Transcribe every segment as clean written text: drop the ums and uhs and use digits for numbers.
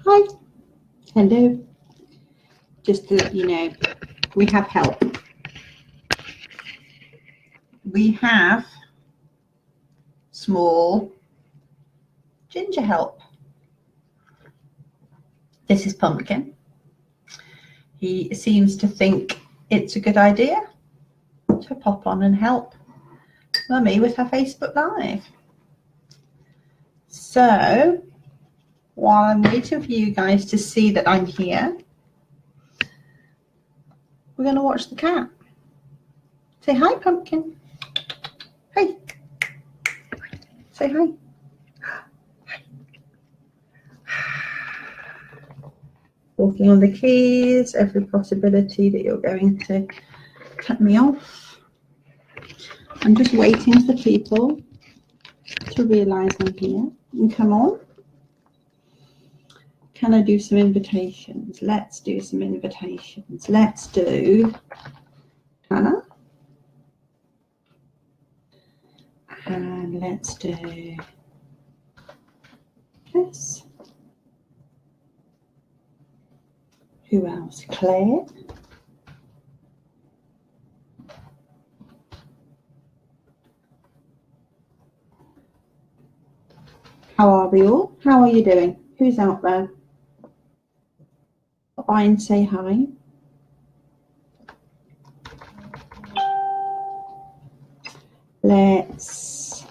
Hi. Hello. Just to let you know, we have help. We have small ginger help. This is Pumpkin. He seems to think it's a good idea to pop on and help Mummy with her Facebook Live. So while I'm waiting for you guys to see that I'm here, we're going to watch the cat. Say hi, Pumpkin. Hey. Say hi. Walking on the keys, every possibility that you're going to cut me off. I'm just waiting for people to realise I'm here and come on. Can I do some invitations? Let's do some invitations. Let's do Hannah. And let's do this. Who else? Claire. How are we all? How are you doing? Who's out there? Pop by and say hi. Let's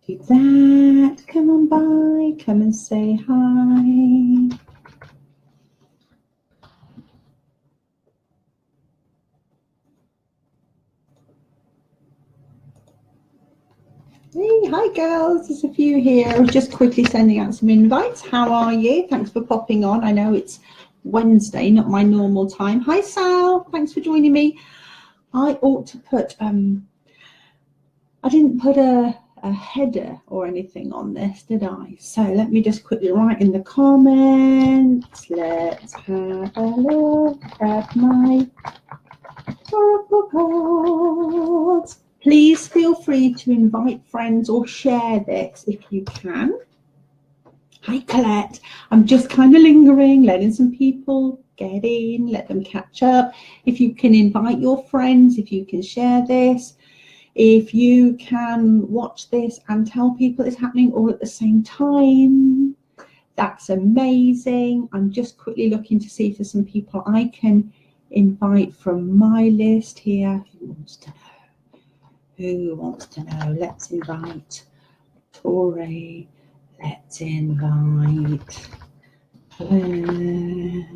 do that. Come on by. Come and say hi. Hey, hi girls, there's a few here. I was just quickly sending out some invites. How are you? Thanks for popping on. I know it's Wednesday, not my normal time. Hi Sal, thanks for joining me. I ought to put, I didn't put a header or anything on this, did I? So let me just quickly write in the comments. Let's have a look at my oracle cards. Please feel free to invite friends or share this if you can. Hi Colette, I'm just kind of lingering, letting some people get in, let them catch up. If you can invite your friends, if you can share this, if you can watch this and tell people it's happening all at the same time, that's amazing. I'm just quickly looking to see if there's some people I can invite from my list here. Who wants to know? Who wants to know? Let's invite Tori. Let's invite Claire.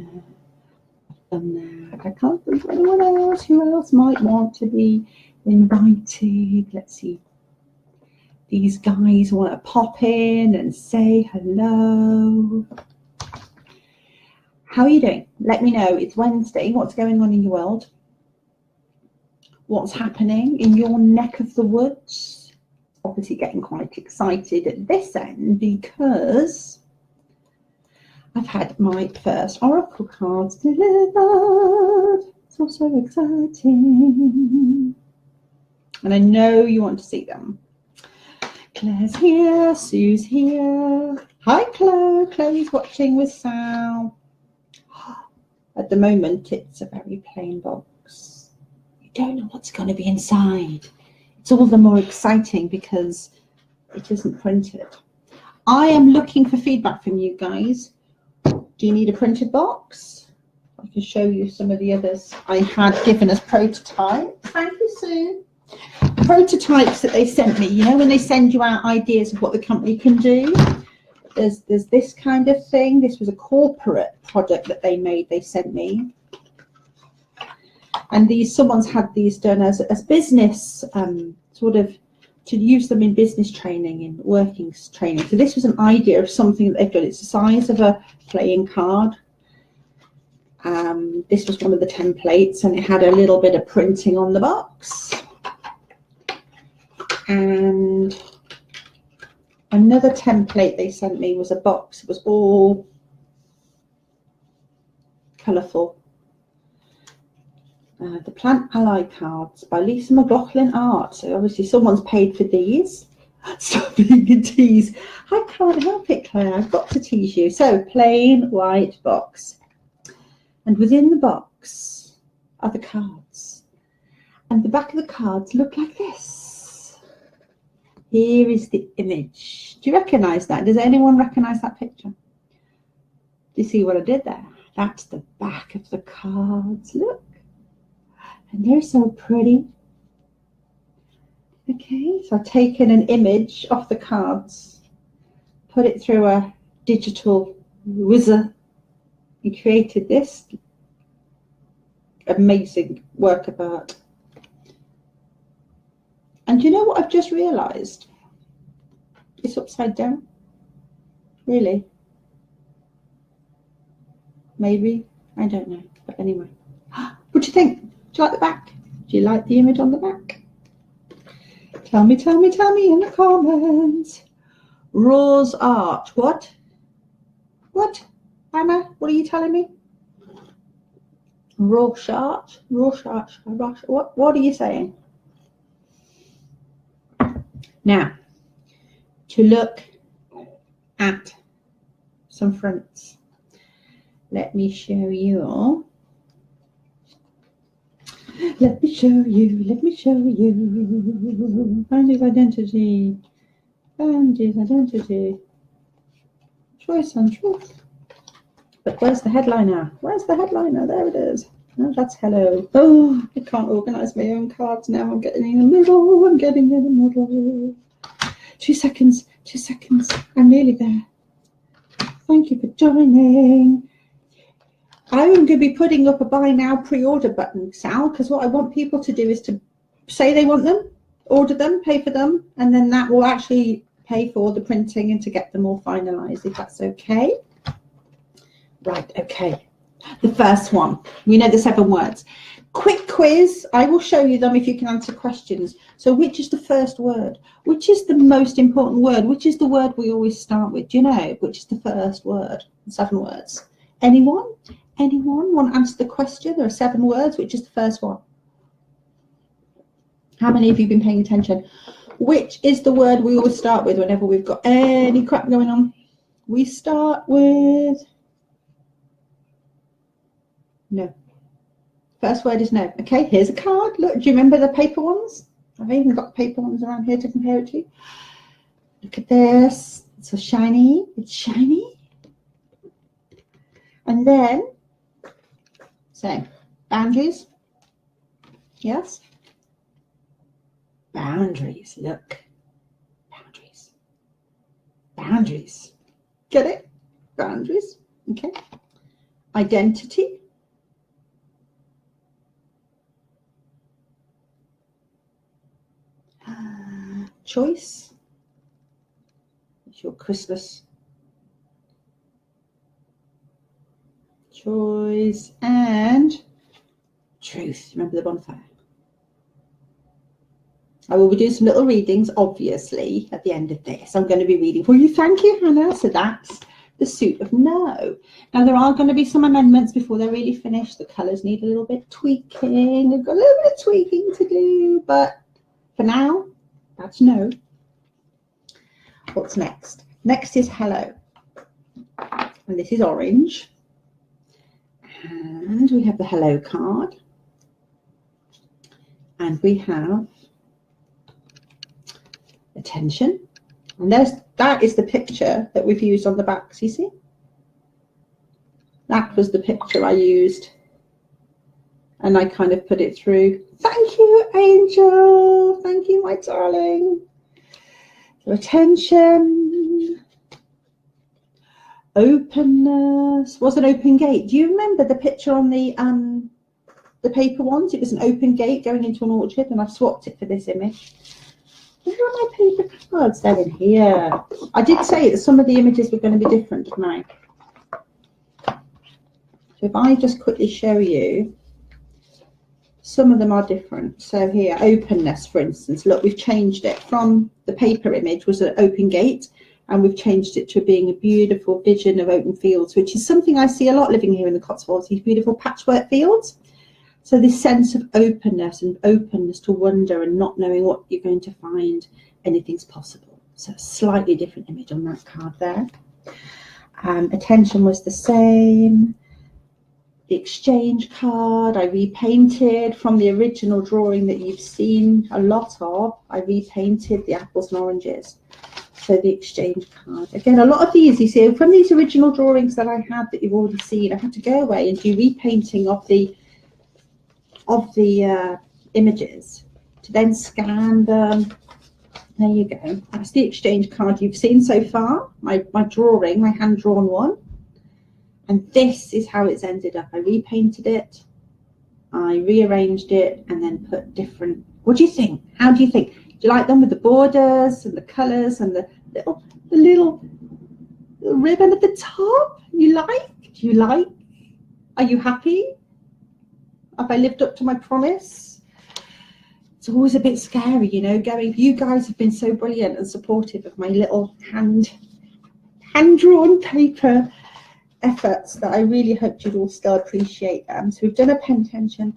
I can't think of anyone else. Who else might want to be invited? Let's see. These guys want to pop in and say hello. How are you doing? Let me know. It's Wednesday. What's going on in your world? What's happening in your neck of the woods? Obviously getting quite excited at this end because I've had my first oracle cards delivered. It's all so exciting. And I know you want to see them. Claire's here, Sue's here. Hi Chloe, Chloe's watching with Sal. At the moment it's a very plain box. Don't know what's going to be inside. It's all the more exciting because it isn't printed. I am looking for feedback from you guys. Do you need a printed box? I can show you some of the others I had given as prototypes. Thank you, Sue. Prototypes that they sent me, you know, when they send you out ideas of what the company can do. There's this kind of thing. This was a corporate product that they made, they sent me. And someone's had these done as business, sort of to use them in business training, in workings training. So this was an idea of something that they've done. It's the size of a playing card. This was one of the templates, and it had a little bit of printing on the box. And another template they sent me was a box. It was all colourful. The Plant Ally cards by Lisa McLaughlin Art. So obviously someone's paid for these. Stop being a tease. I can't help it, Claire. I've got to tease you. So, plain white box. And within the box are the cards. And the back of the cards look like this. Here is the image. Do you recognise that? Does anyone recognise that picture? Do you see what I did there? That's the back of the cards. Look. And they're so pretty. Okay, so I've taken an image off the cards, put it through a digital wizard, and created this amazing work of art. And you know what I've just realised? It's upside down. Really? Maybe. I don't know. But anyway. What do you think? Do you like the back? Do you like the image on the back? Tell me in the comments. Rose art. What? What? Anna, what are you telling me? Rorschach? Rorschach? What are you saying? Now, to look at some fronts. Let me show you all. Let me show you. Found his identity. Choice and truth. But where's the headliner? There it is. Oh, that's hello. Oh, I can't organise my own cards now. I'm getting in the middle. 2 seconds. I'm nearly there. Thank you for joining. I'm going to be putting up a buy now pre-order button, Sal, because what I want people to do is to say they want them, order them, pay for them, and then that will actually pay for the printing and to get them all finalised, if that's okay. Right, okay. The first one, we know the 7 words. Quick quiz, I will show you them if you can answer questions. So which is the first word? Which is the most important word? Which is the word we always start with? Do you know which is the first word? 7 words. Anyone? Anyone want to answer the question? There are 7 words. Which is the first one? How many of you have been paying attention? Which is the word we always start with whenever we've got any crap going on? We start with no. First word is no. Okay, here's a card. Look, do you remember the paper ones? I've even got paper ones around here to compare it to. Look at this. It's so shiny. It's shiny. And then, same. Boundaries. Yes. Boundaries. Look. Boundaries. Boundaries. Get it? Boundaries. Okay. Identity. Choice. It's your Christmas. Choice and truth. Remember the bonfire. I will be doing some little readings, obviously, at the end of this. I'm going to be reading for you. Thank you, Hannah. So that's the suit of no. Now, there are going to be some amendments before they're really finished. The colours need a little bit tweaking. I've got a little bit of tweaking to do, but for now, that's no. What's next? Next is hello. And this is orange. And we have the hello card. And we have attention. And that is the picture that we've used on the backs, you see? That was the picture I used. And I kind of put it through. Thank you, Angel. Thank you, my darling. So attention. Openness. Was an open gate. Do you remember the picture on the paper ones? It was an open gate going into an orchard, and I've swapped it for this image. Where are my paper cards? They're in here. I did say that some of the images were going to be different tonight. So if I just quickly show you, some of them are different. So here, openness, for instance. Look, we've changed it from the paper image was an open gate, and we've changed it to being a beautiful vision of open fields, which is something I see a lot living here in the Cotswolds, these beautiful patchwork fields. So this sense of openness and openness to wonder and not knowing what you're going to find, anything's possible. So a slightly different image on that card there. Attention was the same. The exchange card I repainted from the original drawing that you've seen a lot of. I repainted the apples and oranges. So the exchange card. Again, a lot of these, you see, from these original drawings that I had that you've already seen, I had to go away and do repainting of the images to then scan them. There you go. That's the exchange card you've seen so far. My drawing, my hand-drawn one. And this is how it's ended up. I repainted it, I rearranged it, and then put different. What do you think? How do you think? Do you like them with the borders and the colours and the little ribbon at the top? You like? Do you like? Are you happy? Have I lived up to my promise? It's always a bit scary, you know, going. You guys have been so brilliant and supportive of my little hand-drawn paper efforts that I really hoped you'd all still appreciate them. So we've done a pentention.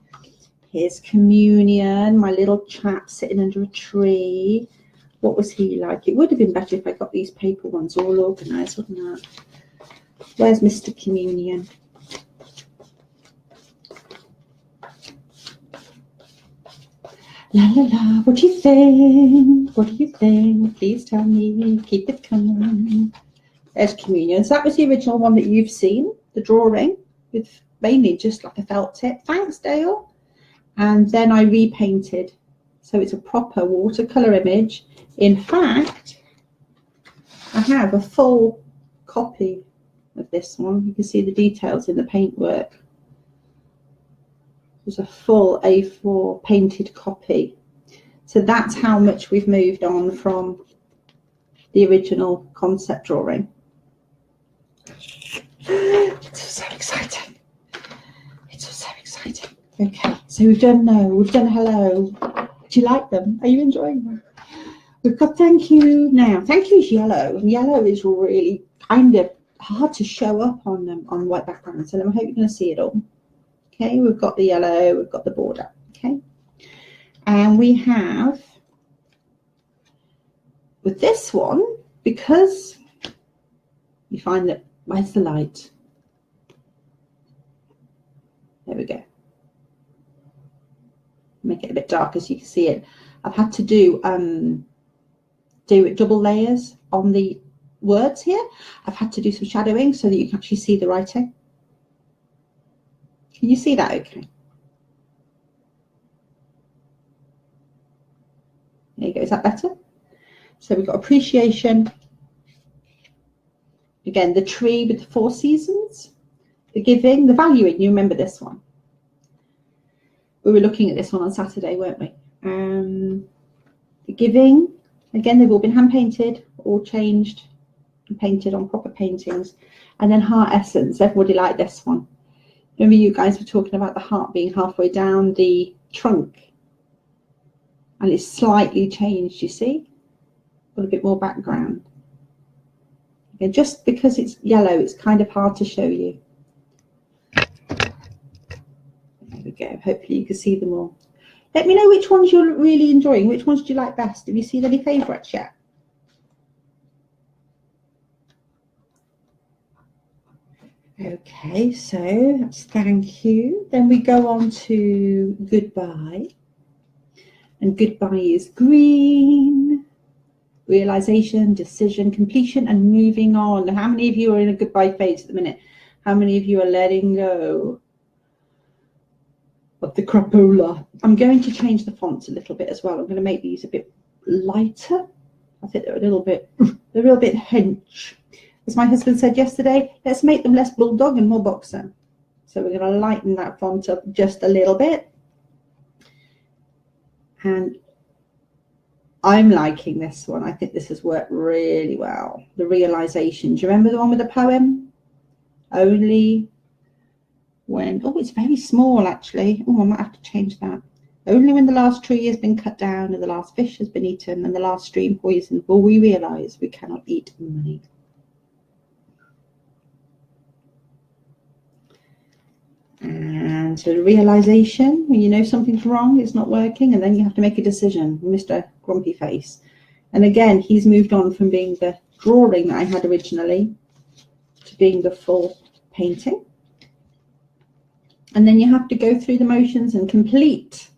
Here's communion, my little chap sitting under a tree. What was he like? It would have been better if I got these paper ones all organised, wouldn't it? Where's Mr. Communion? La la la, what do you think? What do you think? Please tell me, keep it coming. There's communion. So that was the original one that you've seen, the drawing, with mainly just like a felt tip. Thanks, Dale. And then I repainted. So it's a proper watercolour image. In fact, I have a full copy of this one. You can see the details in the paintwork. There's a full A4 painted copy. So that's how much we've moved on from the original concept drawing. It's so exciting. It's so exciting. Okay, so we've done hello. Do you like them? Are you enjoying them? We've got thank you now. Thank you is yellow, and yellow is really kind of hard to show up on white backgrounds. And I hope you're going to see it all. Okay, we've got the yellow, we've got the border. Okay, and we have with this one, because you find that, where's the light? There we go. Make it a bit darker so you can see it. I've had to do double layers on the words here. I've had to do some shadowing so that you can actually see the writing. Can you see that okay? There you go. Is that better? So we've got appreciation. Again, the tree with the 4 seasons, the giving, the valuing. You remember this one? We were looking at this one on Saturday, weren't we? The giving. Again, they've all been hand painted, all changed and painted on proper paintings. And then heart essence. Everybody liked this one. Remember you guys were talking about the heart being halfway down the trunk. And it's slightly changed, you see? Got a bit more background. Okay, just because it's yellow, it's kind of hard to show you. There we go. Hopefully you can see them all. Let me know which ones you're really enjoying. Which ones do you like best? Have you seen any favourites yet? Okay, so that's thank you. Then we go on to goodbye. And goodbye is green. Realization, decision, completion, and moving on. How many of you are in a goodbye phase at the minute? How many of you are letting go of the crapola? I'm going to change the fonts a little bit as well. I'm going to make these a bit lighter. I think they're a little bit hench. As my husband said yesterday, let's make them less bulldog and more boxer. So we're going to lighten that font up just a little bit. And I'm liking this one. I think this has worked really well. The realization. Do you remember the one with the poem? Only when, oh, it's very small actually. Oh, I might have to change that. Only when the last tree has been cut down and the last fish has been eaten and the last stream poisoned will we realize we cannot eat money. And so the realization, when you know something's wrong, it's not working, and then you have to make a decision. Mr. Grumpy Face. And again, he's moved on from being the drawing that I had originally to being the full painting. And then you have to go through the motions and complete.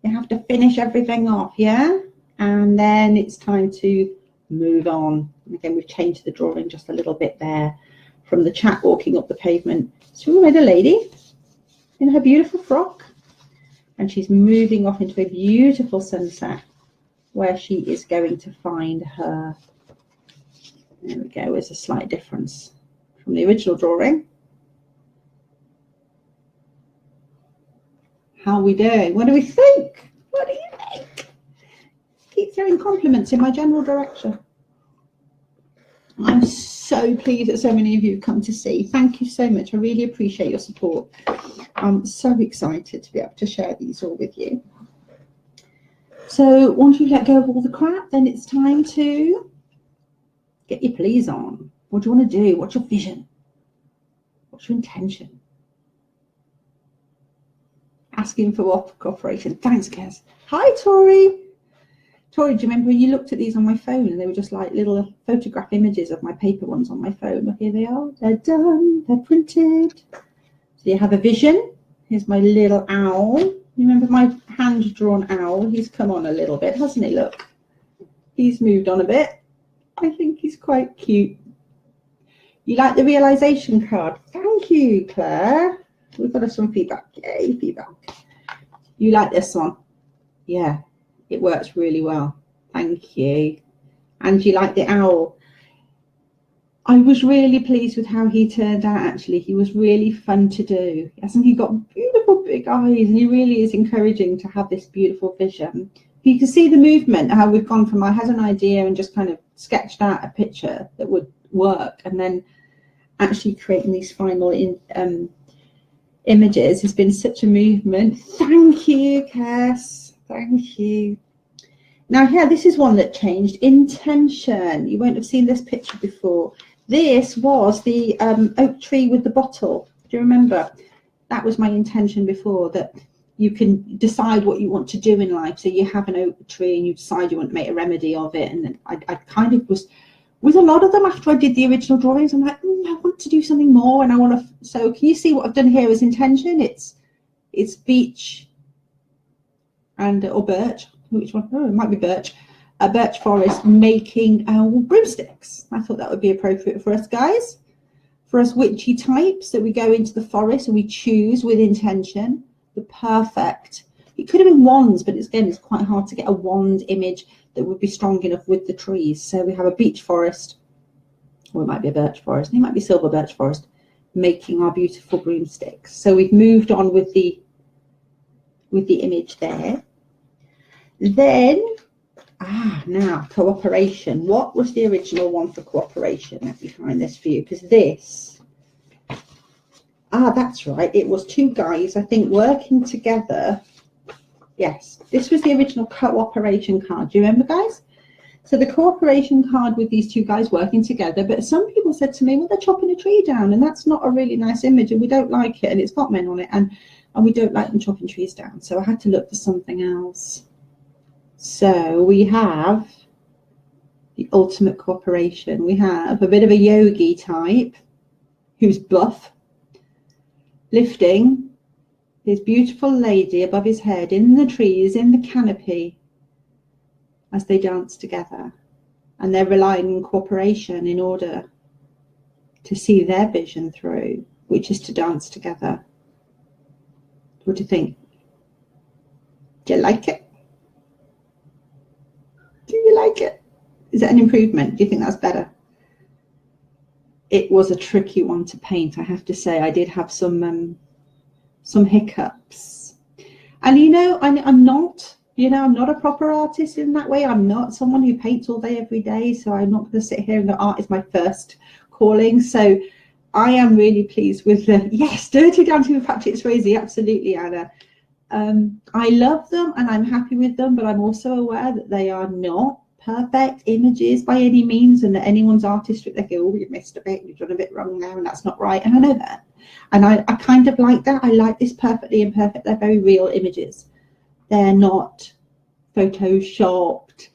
You have to finish everything off, yeah? And then it's time to move on. And again, we've changed the drawing just a little bit there from the chap walking up the pavement. So we made a lady in her beautiful frock, and she's moving off into a beautiful sunset where she is going to find her. There we go. There's a slight difference from the original drawing. How are we doing? What do we think? What do you think? Keep throwing compliments in my general direction. I'm so pleased that so many of you have come to see. Thank you so much. I really appreciate your support. I'm so excited to be able to share these all with you. So once you've let go of all the crap, then it's time to get your please on. What do you want to do? What's your vision? What's your intention? Asking for cooperation. Thanks, Kez. Hi, Tori. Tori, do you remember when you looked at these on my phone and they were just like little photograph images of my paper ones on my phone? Well, here they are. They're done. They're printed. So you have a vision. Here's my little owl. You remember my hand-drawn owl? He's come on a little bit, hasn't he? Look. He's moved on a bit. I think he's quite cute. You like the realization card? Thank you, Claire. We've got some feedback. Yay, feedback. You like this one? Yeah, it works really well. Thank you. And you like the owl? I was really pleased with how he turned out, actually. He was really fun to do. Hasn't he got beautiful big eyes? And he really is encouraging to have this beautiful vision. You can see the movement, how we've gone from I had an idea and just kind of sketched out a picture that would work, and then actually creating these final images has been such a movement. Thank you, Cass. Thank you. Now here, this is one that changed. Intention. You won't have seen this picture before. This was the oak tree with the bottle. Do you remember? That was my intention before, that you can decide what you want to do in life. So you have an oak tree and you decide you want to make a remedy of it. And then I kind of was, with a lot of them, after I did the original drawings, I'm like, I want to do something more, and I want to. So can you see what I've done here as intention? It's beech and or birch. Which one? Oh, it might be birch. A birch forest making broomsticks. I thought that would be appropriate for us guys, for us witchy types. That we go into the forest and we choose with intention the perfect. It could have been wands, but it's quite hard to get a wand image that would be strong enough with the trees. So we have a beech forest, or it might be a birch forest, and it might be silver birch forest, making our beautiful broomsticks. So we've moved on with the image there. Then, now cooperation. What was the original one for cooperation? Let me find this for you, because this, that's right, it was two guys, I think, working together. Yes, this was the original cooperation card. Do you remember, guys? So the cooperation card with these two guys working together, but some people said to me, well, they're chopping a tree down, and that's not a really nice image, and we don't like it, and it's got men on it, and we don't like them chopping trees down. So I had to look for something else. So we have the ultimate cooperation. We have a bit of a yogi type who's buff, lifting his beautiful lady above his head in the trees, in the canopy, as they dance together. And they're relying on cooperation in order to see their vision through, which is to dance together. What do you think? Do you like it? Do you like it? Is that an improvement? Do you think that's better? It was a tricky one to paint, I have to say. I did have some hiccups. And I'm not, I'm not a proper artist in that way. I'm not someone who paints all day, every day. So I'm not going to sit here and go, art is my first calling. So I am really pleased with the, yes, Dirty Dancing with Patrick Swayze. Absolutely, Anna. I love them and I'm happy with them, but I'm also aware that they are not perfect images by any means, and that anyone's artistry, they go, oh, you missed a bit, you've done a bit wrong there, and that's not right. And I know that. And I kind of like that. I like this perfectly imperfect. They're very real images. They're not photoshopped.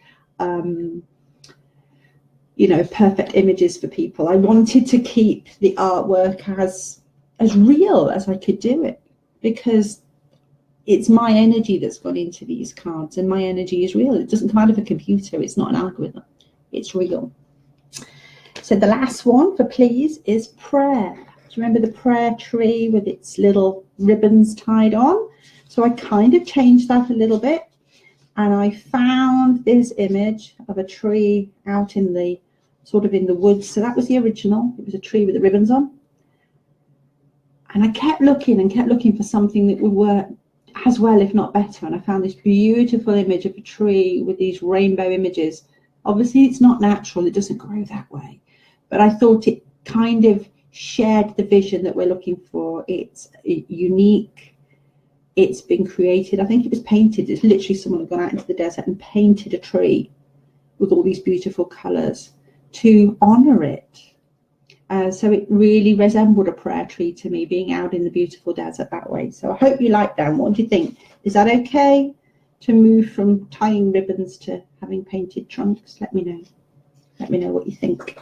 perfect images for people. I wanted to keep the artwork as real as I could do it, because it's my energy that's gone into these cards, and my energy is real. It doesn't come out of a computer. It's not an algorithm. It's real. So the last one for please is prayer. Do you remember the prayer tree with its little ribbons tied on? So I kind of changed that a little bit, and I found this image of a tree out in the woods. So that was the original. It was a tree with the ribbons on. And I kept looking for something that would work as well, if not better. And I found this beautiful image of a tree with these rainbow images. Obviously, it's not natural. It doesn't grow that way. But I thought it kind of shared the vision that we're looking for. It's unique. It's been created. I think it was painted. It's literally someone had gone out into the desert and painted a tree with all these beautiful colours to honour it. So it really resembled a prayer tree to me, being out in the beautiful desert that way. So I hope you like that. What do you think? Is that okay to move from tying ribbons to having painted trunks? Let me know. Let me know what you think.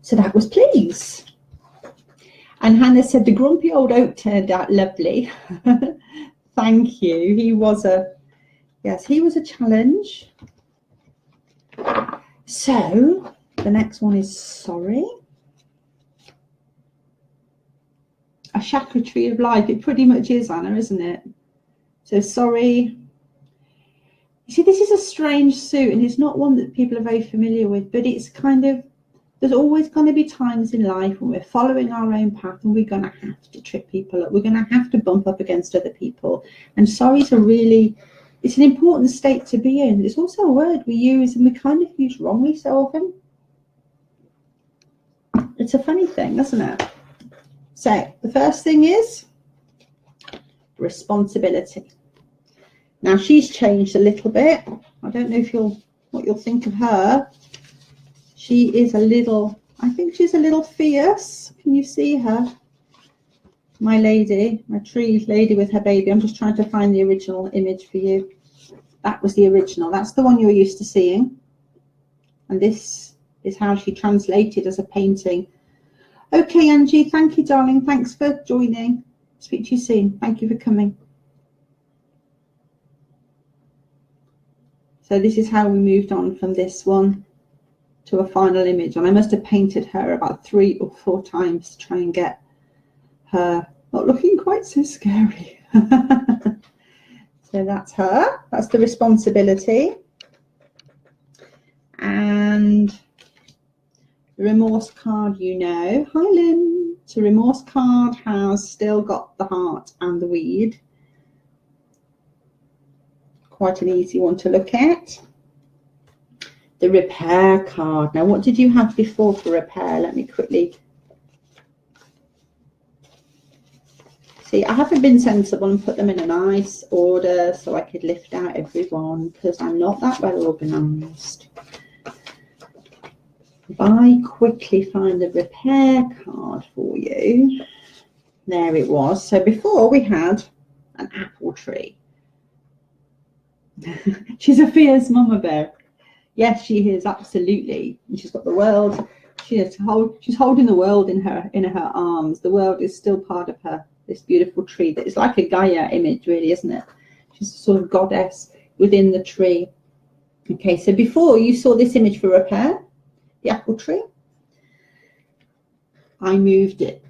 So that was please. And Hannah said the grumpy old oak turned out lovely. Thank you. He was a challenge. So the next one is sorry. A chakra tree of life. It pretty much is, Anna, isn't it? So sorry. You see, this is a strange suit, and it's not one that people are very familiar with, but it's kind of, there's always going to be times in life when we're following our own path and we're going to have to trip people up. We're going to have to bump up against other people. And sorry is it's an important state to be in. It's also a word we use and we kind of use wrongly so often. It's a funny thing, isn't it? So the first thing is responsibility. Now she's changed a little bit. I don't know what you'll think of her. She is I think she's a little fierce. Can you see her? My tree lady with her baby. I'm just trying to find the original image for you. That was the original. That's the one you're used to seeing. And this is how she translated as a painting. Okay, Angie, thank you, darling. Thanks for joining. Speak to you soon. Thank you for coming. So this is how we moved on from this one to a final image. And I must have painted her about 3 or 4 times to try and get her not looking quite so scary. So that's her. That's the responsibility. And the remorse card, Hi, Lynn. So remorse card has still got the heart and the weed. Quite an easy one to look at. The repair card. Now, what did you have before for repair? Let me quickly see. I haven't been sensible and put them in a nice order so I could lift out everyone because I'm not that well organised. If I quickly find the repair card for you, there it was. So before we had an apple tree. She's a fierce mama bear. Yes, she is, absolutely. And she's got the world. She's holding the world in her arms. The world is still part of her. This beautiful tree that is like a Gaia image, really, isn't it? She's a sort of goddess within the tree. Okay, so before you saw this image for repair, the apple tree, I moved it.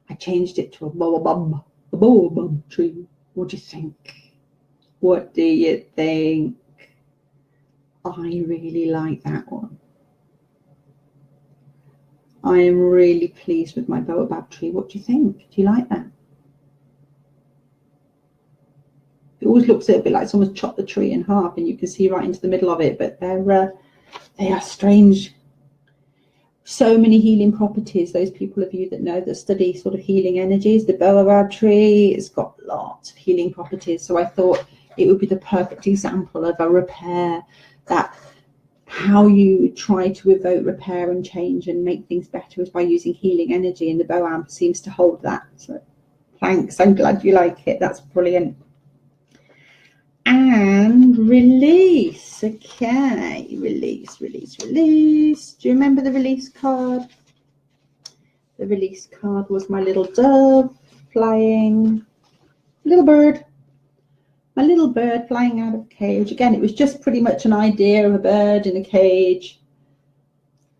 I changed it to a baobab tree. What do you think? What do you think? I really like that one. I am really pleased with my baobab tree. What do you think? Do you like that? It always looks a bit like someone's chopped the tree in half and you can see right into the middle of it, but they are strange. So many healing properties. Those people of you that know that study sort of healing energies, the baobab tree has got lots of healing properties. So I thought it would be the perfect example of a repair, that how you try to evoke repair and change and make things better is by using healing energy, and the baobab seems to hold that. So thanks, I'm glad you like it. That's brilliant. and release. Okay, release, release, release. Do you remember the release card? The release card was my little dove flying, little bird. My little bird flying out of a cage. Again, it was just pretty much an idea of a bird in a cage.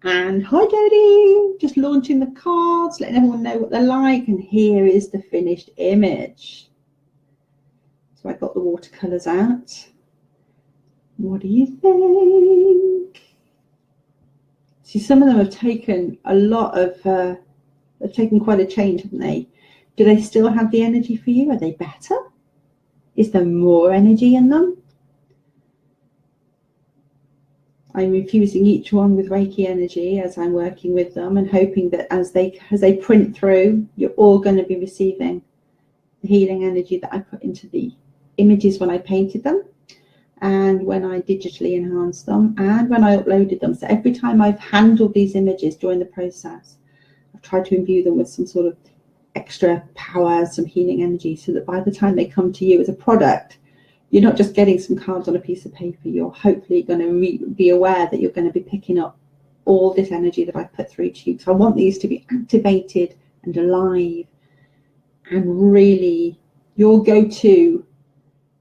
And hi, Jodie. Just launching the cards, letting everyone know what they're like. And here is the finished image. So I got the watercolors out. What do you think? See, some of them have taken a lot of, they've taken quite a change, haven't they? Do they still have the energy for you? Are they better? Is there more energy in them? I'm infusing each one with Reiki energy as I'm working with them, and hoping that as they print through, you're all going to be receiving the healing energy that I put into the images when I painted them, and when I digitally enhanced them, and when I uploaded them. So every time I've handled these images during the process, I've tried to imbue them with some sort of extra power, some healing energy, so that by the time they come to you as a product, you're not just getting some cards on a piece of paper. You're hopefully going to be aware that you're going to be picking up all this energy that I put through to you. So I want these to be activated and alive and really your go-to.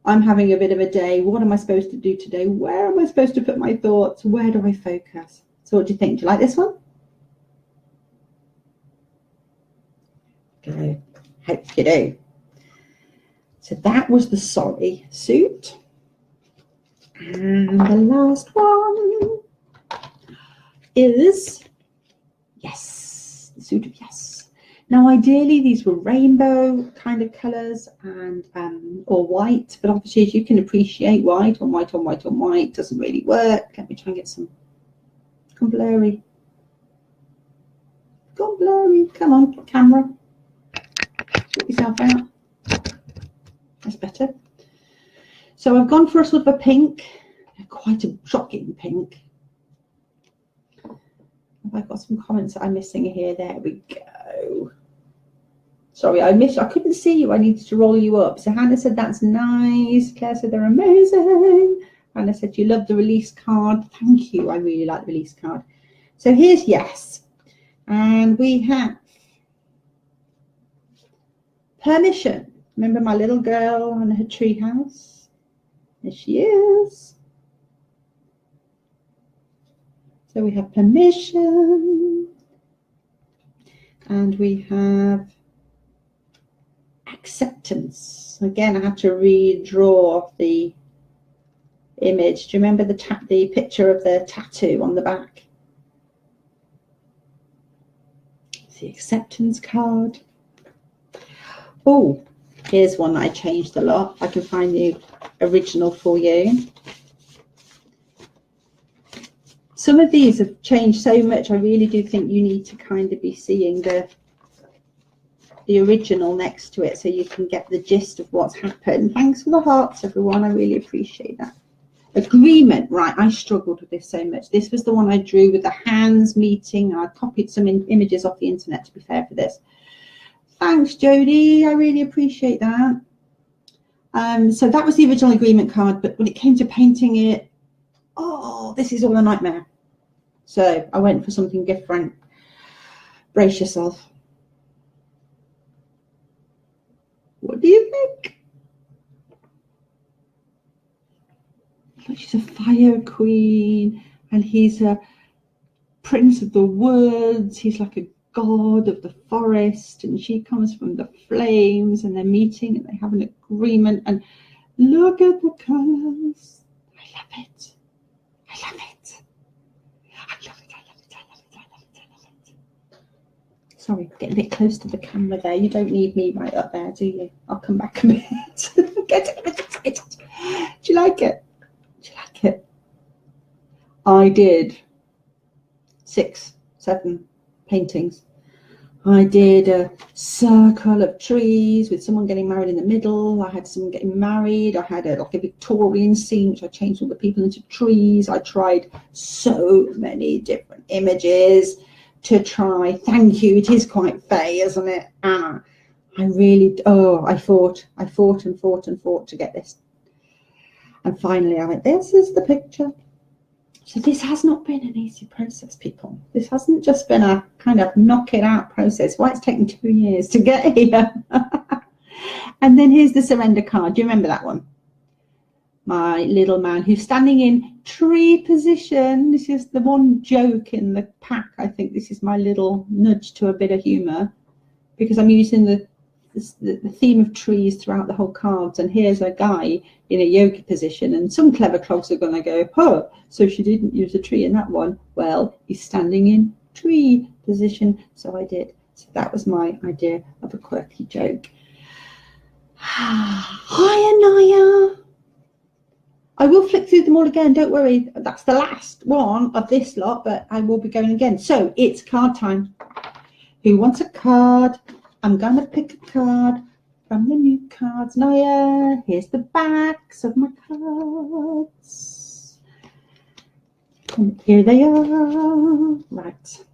I'm having a bit of a day. What am I supposed to do today? Where am I supposed to put my thoughts? Where do I focus? So what do you think? Do you like this one? Good. Hope you do. So that was the sorry suit. And the last one is yes, the suit of yes. Now, ideally, these were rainbow kind of colours and or white, but obviously, as you can appreciate, white on white on white on white doesn't really work. Let me try and get some. Gone blurry. Gone blurry. Come on, camera. Sort yourself out. That's better. So I've gone for a sort of a pink, quite a shocking pink. Have I got some comments that I'm missing here? There we go. Sorry, I couldn't see you. I needed to roll you up. So Hannah said that's nice. Claire said they're amazing. Hannah said you love the release card. Thank you. I really like the release card. So here's yes. And we have permission. Remember my little girl on her tree house? There she is. So we have permission. And we have acceptance. Again, I have to redraw the image. Do you remember the picture of the tattoo on the back? It's the acceptance card. Oh, here's one that I changed a lot. I can find the original for you. Some of these have changed so much. I really do think you need to kind of be seeing the original next to it so you can get the gist of what's happened. Thanks for the hearts, everyone. I really appreciate that. Agreement. Right, I struggled with this so much. This was the one I drew with the hands meeting. I copied some images off the internet, to be fair, for this. Thanks, Jodie. I really appreciate that. So that was the original agreement card, but when it came to painting it, oh, this is all a nightmare. So I went for something different. Brace yourself. What do you think? She's a fire queen, and he's a prince of the woods. He's like a god of the forest, and she comes from the flames, and they're meeting and they have an agreement. And look at the colors. I love it. I love it. I love it. I love it. I love it. I love it. I love it. Sorry, getting a bit close to the camera there. You don't need me right up there, do you? I'll come back a minute. Get excited. Do you like it? Do you like it? I did 6, 7 paintings. I did a circle of trees with someone getting married in the middle. I had someone getting married. I had like a Victorian scene, which I changed all the people into trees. I tried so many different images to try. Thank you. It is quite fey, isn't it, Anna? I really, I fought and fought and fought to get this. And finally I went, this is the picture. So this has not been an easy process, people. This hasn't just been a kind of knock it out process. Why it's taken 2 years to get here. And then here's the surrender card. Do you remember that one? My little man who's standing in tree position. This is the one joke in the pack. I think this is my little nudge to a bit of humour, because I'm using the theme of trees throughout the whole cards. And here's a guy in a yoga position, and some clever clogs are going to go, oh, so she didn't use a tree in that one. Well, he's standing in tree position, so I did. So that was my idea of a quirky joke. Hi, Anaya. I will flick through them all again, don't worry. That's the last one of this lot, but I will be going again. So it's card time. Who wants a card? I'm going to pick a card from the new cards. Naya, here's the backs of my cards. And here they are. Right.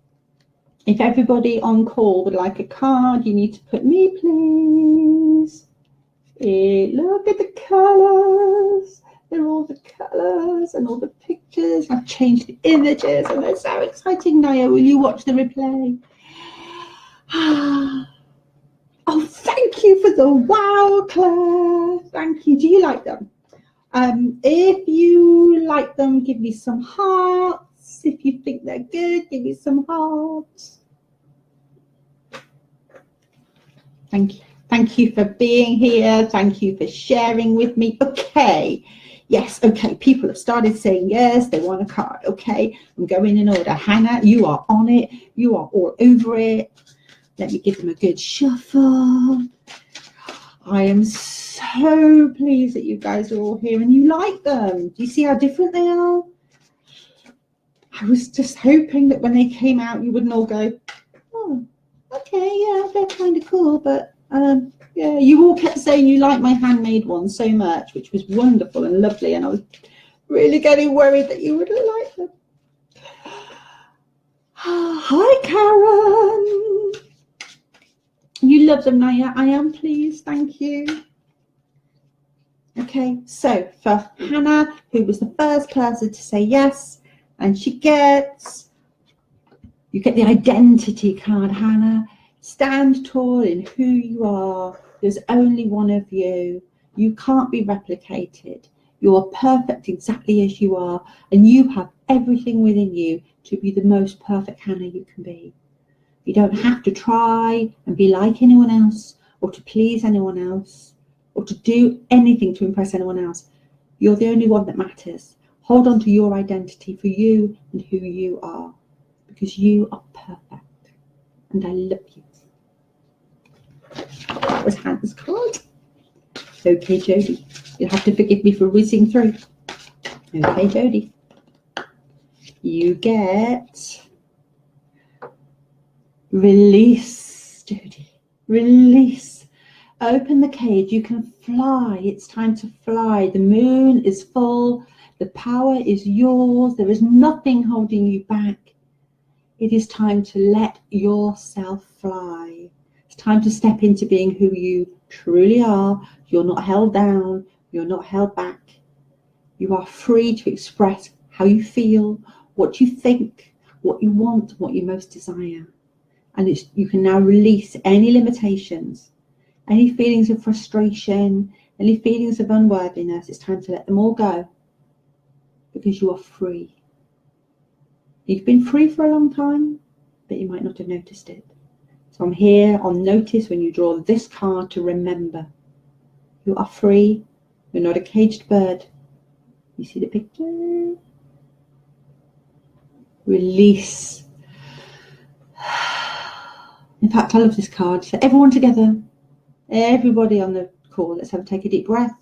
If everybody on call would like a card, you need to put me, please. Look at the colours. They're all the colours and all the pictures. I've changed the images and they're so exciting. Naya, will you watch the replay? Oh, thank you for the wow, Claire. Thank you. Do you like them? If you like them, give me some hearts. If you think they're good, give me some hearts. Thank you. Thank you for being here. Thank you for sharing with me. Okay. Yes, okay. People have started saying yes, they want a card. Okay, I'm going in order. Hannah, you are on it. You are all over it. Let me give them a good shuffle. I am so pleased that you guys are all here and you like them. Do you see how different they are? I was just hoping that when they came out, you wouldn't all go, oh, okay, yeah, they're kind of cool, but yeah, you all kept saying you like my handmade ones so much, which was wonderful and lovely, and I was really getting worried that you wouldn't like them. Hi, Karen. You love them, Naya. I am pleased. Thank you. Okay, so for Hannah, who was the first person to say yes, and you get the identity card, Hannah. Stand tall in who you are. There's only one of you. You can't be replicated. You are perfect exactly as you are, and you have everything within you to be the most perfect Hannah you can be. You don't have to try and be like anyone else, or to please anyone else, or to do anything to impress anyone else. You're the only one that matters. Hold on to your identity for you and who you are, because you are perfect, and I love you. That was Hannah's card. Okay, Jodie, you'll have to forgive me for whizzing through. Okay, Jodie, you get release, Jodie. Release. Open the cage. You can fly. It's time to fly. The moon is full. The power is yours. There is nothing holding you back. It is time to let yourself fly. It's time to step into being who you truly are. You're not held down. You're not held back. You are free to express how you feel, what you think, what you want, what you most desire. And you can now release any limitations, any feelings of frustration, any feelings of unworthiness. It's time to let them all go, because you are free. You've been free for a long time, but you might not have noticed it. So I'm here on notice when you draw this card to remember. You are free. You're not a caged bird. You see the picture? Release. In fact, I love this card. So everyone together, everybody on the call, let's take a deep breath.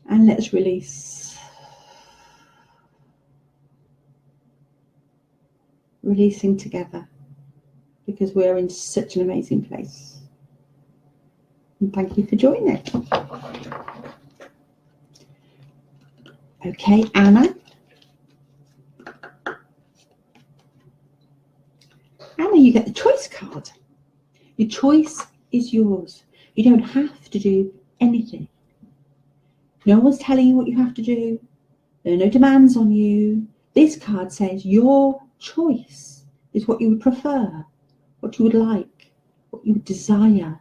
And let's release. Releasing together, because we're in such an amazing place. And thank you for joining. Okay, Anna. Anna, you get the choice card. Your choice is yours. You don't have to do anything. No one's telling you what you have to do. There are no demands on you. This card says your choice is what you would prefer, what you would like, what you would desire.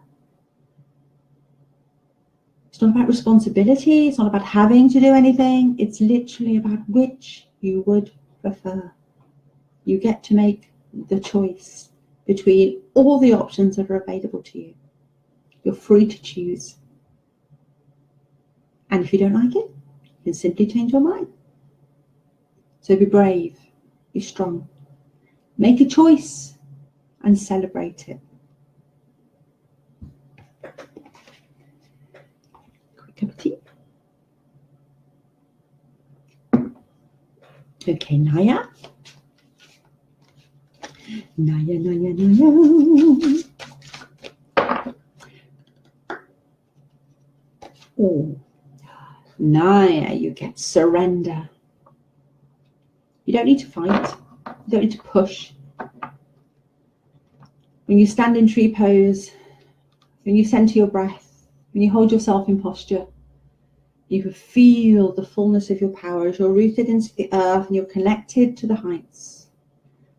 It's not about responsibility. It's not about having to do anything. It's literally about which you would prefer. You get to make the choice between all the options that are available to you. You're free to choose. And if you don't like it, you can simply change your mind. So be brave, be strong. Make a choice and celebrate it. Quick cup of tea. Okay, Naya. Naya. Oh, Naya, you get surrender. You don't need to fight. You don't need to push. When you stand in tree pose, when you center your breath, when you hold yourself in posture, you can feel the fullness of your power as you're rooted into the earth and you're connected to the heights.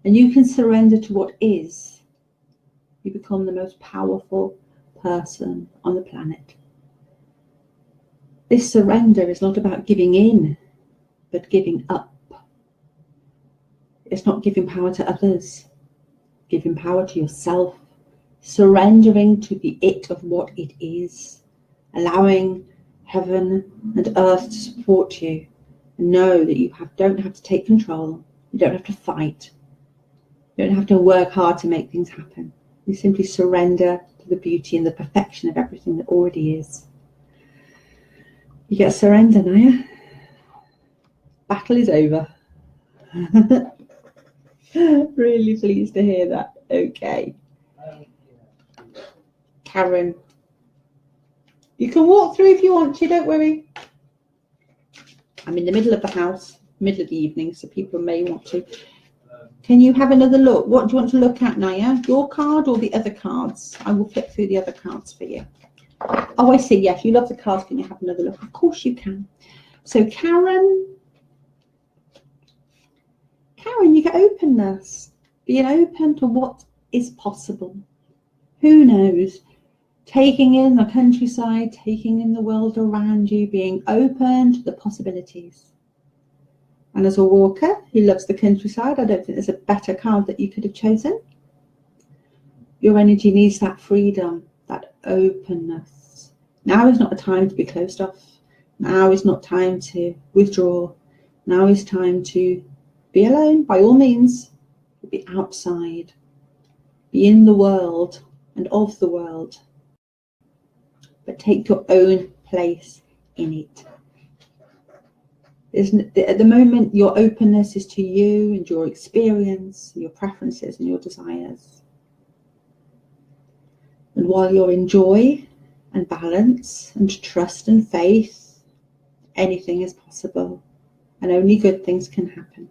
And you can surrender to what is. You become the most powerful person on the planet. This surrender is not about giving in, but giving up. It's not giving power to others, giving power to yourself, surrendering to the it of what it is, allowing heaven and earth to support you, and know that you don't have to take control, you don't have to fight, you don't have to work hard to make things happen. You simply surrender to the beauty and the perfection of everything that already is. You get surrender, Naya. Battle is over. Really pleased to hear that. Okay. Karen. You can walk through if you want to, don't worry. I'm in the middle of the house, middle of the evening, so people may want to. Can you have another look? What do you want to look at, Naya? Your card or the other cards? I will flip through the other cards for you. Oh, I see. Yes, you love the cards. Can you have another look? Of course you can. So, Karen, you get openness. Being open to what is possible. Who knows? Taking in the countryside, taking in the world around you, being open to the possibilities. And as a walker who loves the countryside, I don't think there's a better card that you could have chosen. Your energy needs that freedom, that openness. Now is not a time to be closed off. Now is not time to withdraw. Now is time to be alone, by all means. Be outside. Be in the world and of the world. But take your own place in it. At the moment, your openness is to you and your experience, and your preferences and your desires. And while you're in joy and balance and trust and faith, anything is possible and only good things can happen.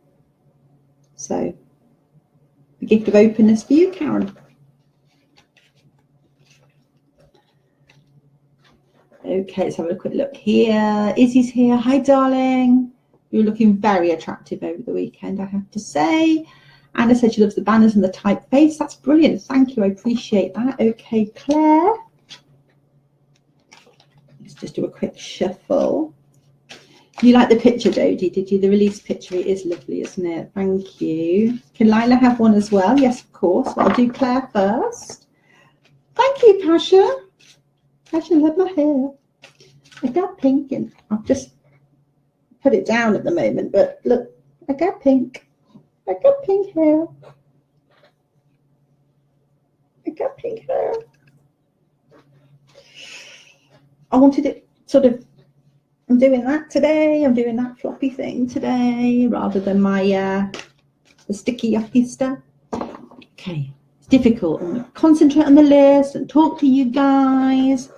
So, the gift of openness for you, Karen. Okay, let's have a quick look here. Izzy's here. Hi, darling. You're looking very attractive over the weekend, I have to say. Anna said she loves the banners and the typeface. That's brilliant. Thank you. I appreciate that. Okay, Claire. Let's just do a quick shuffle. You like the picture, Dodie, did you? The release picture, it is lovely, isn't it? Thank you. Can Lila have one as well? Yes, of course. Well, I'll do Claire first. Thank you, Pasha. Pasha, love my hair. I got pink and I've just put it down at the moment, but look, I got pink. I got pink hair. I got pink hair. I wanted it sort of, I'm doing that today. I'm doing that floppy thing today rather than my the sticky yucky stuff. Okay, it's difficult. I'm going to concentrate on the list and talk to you guys.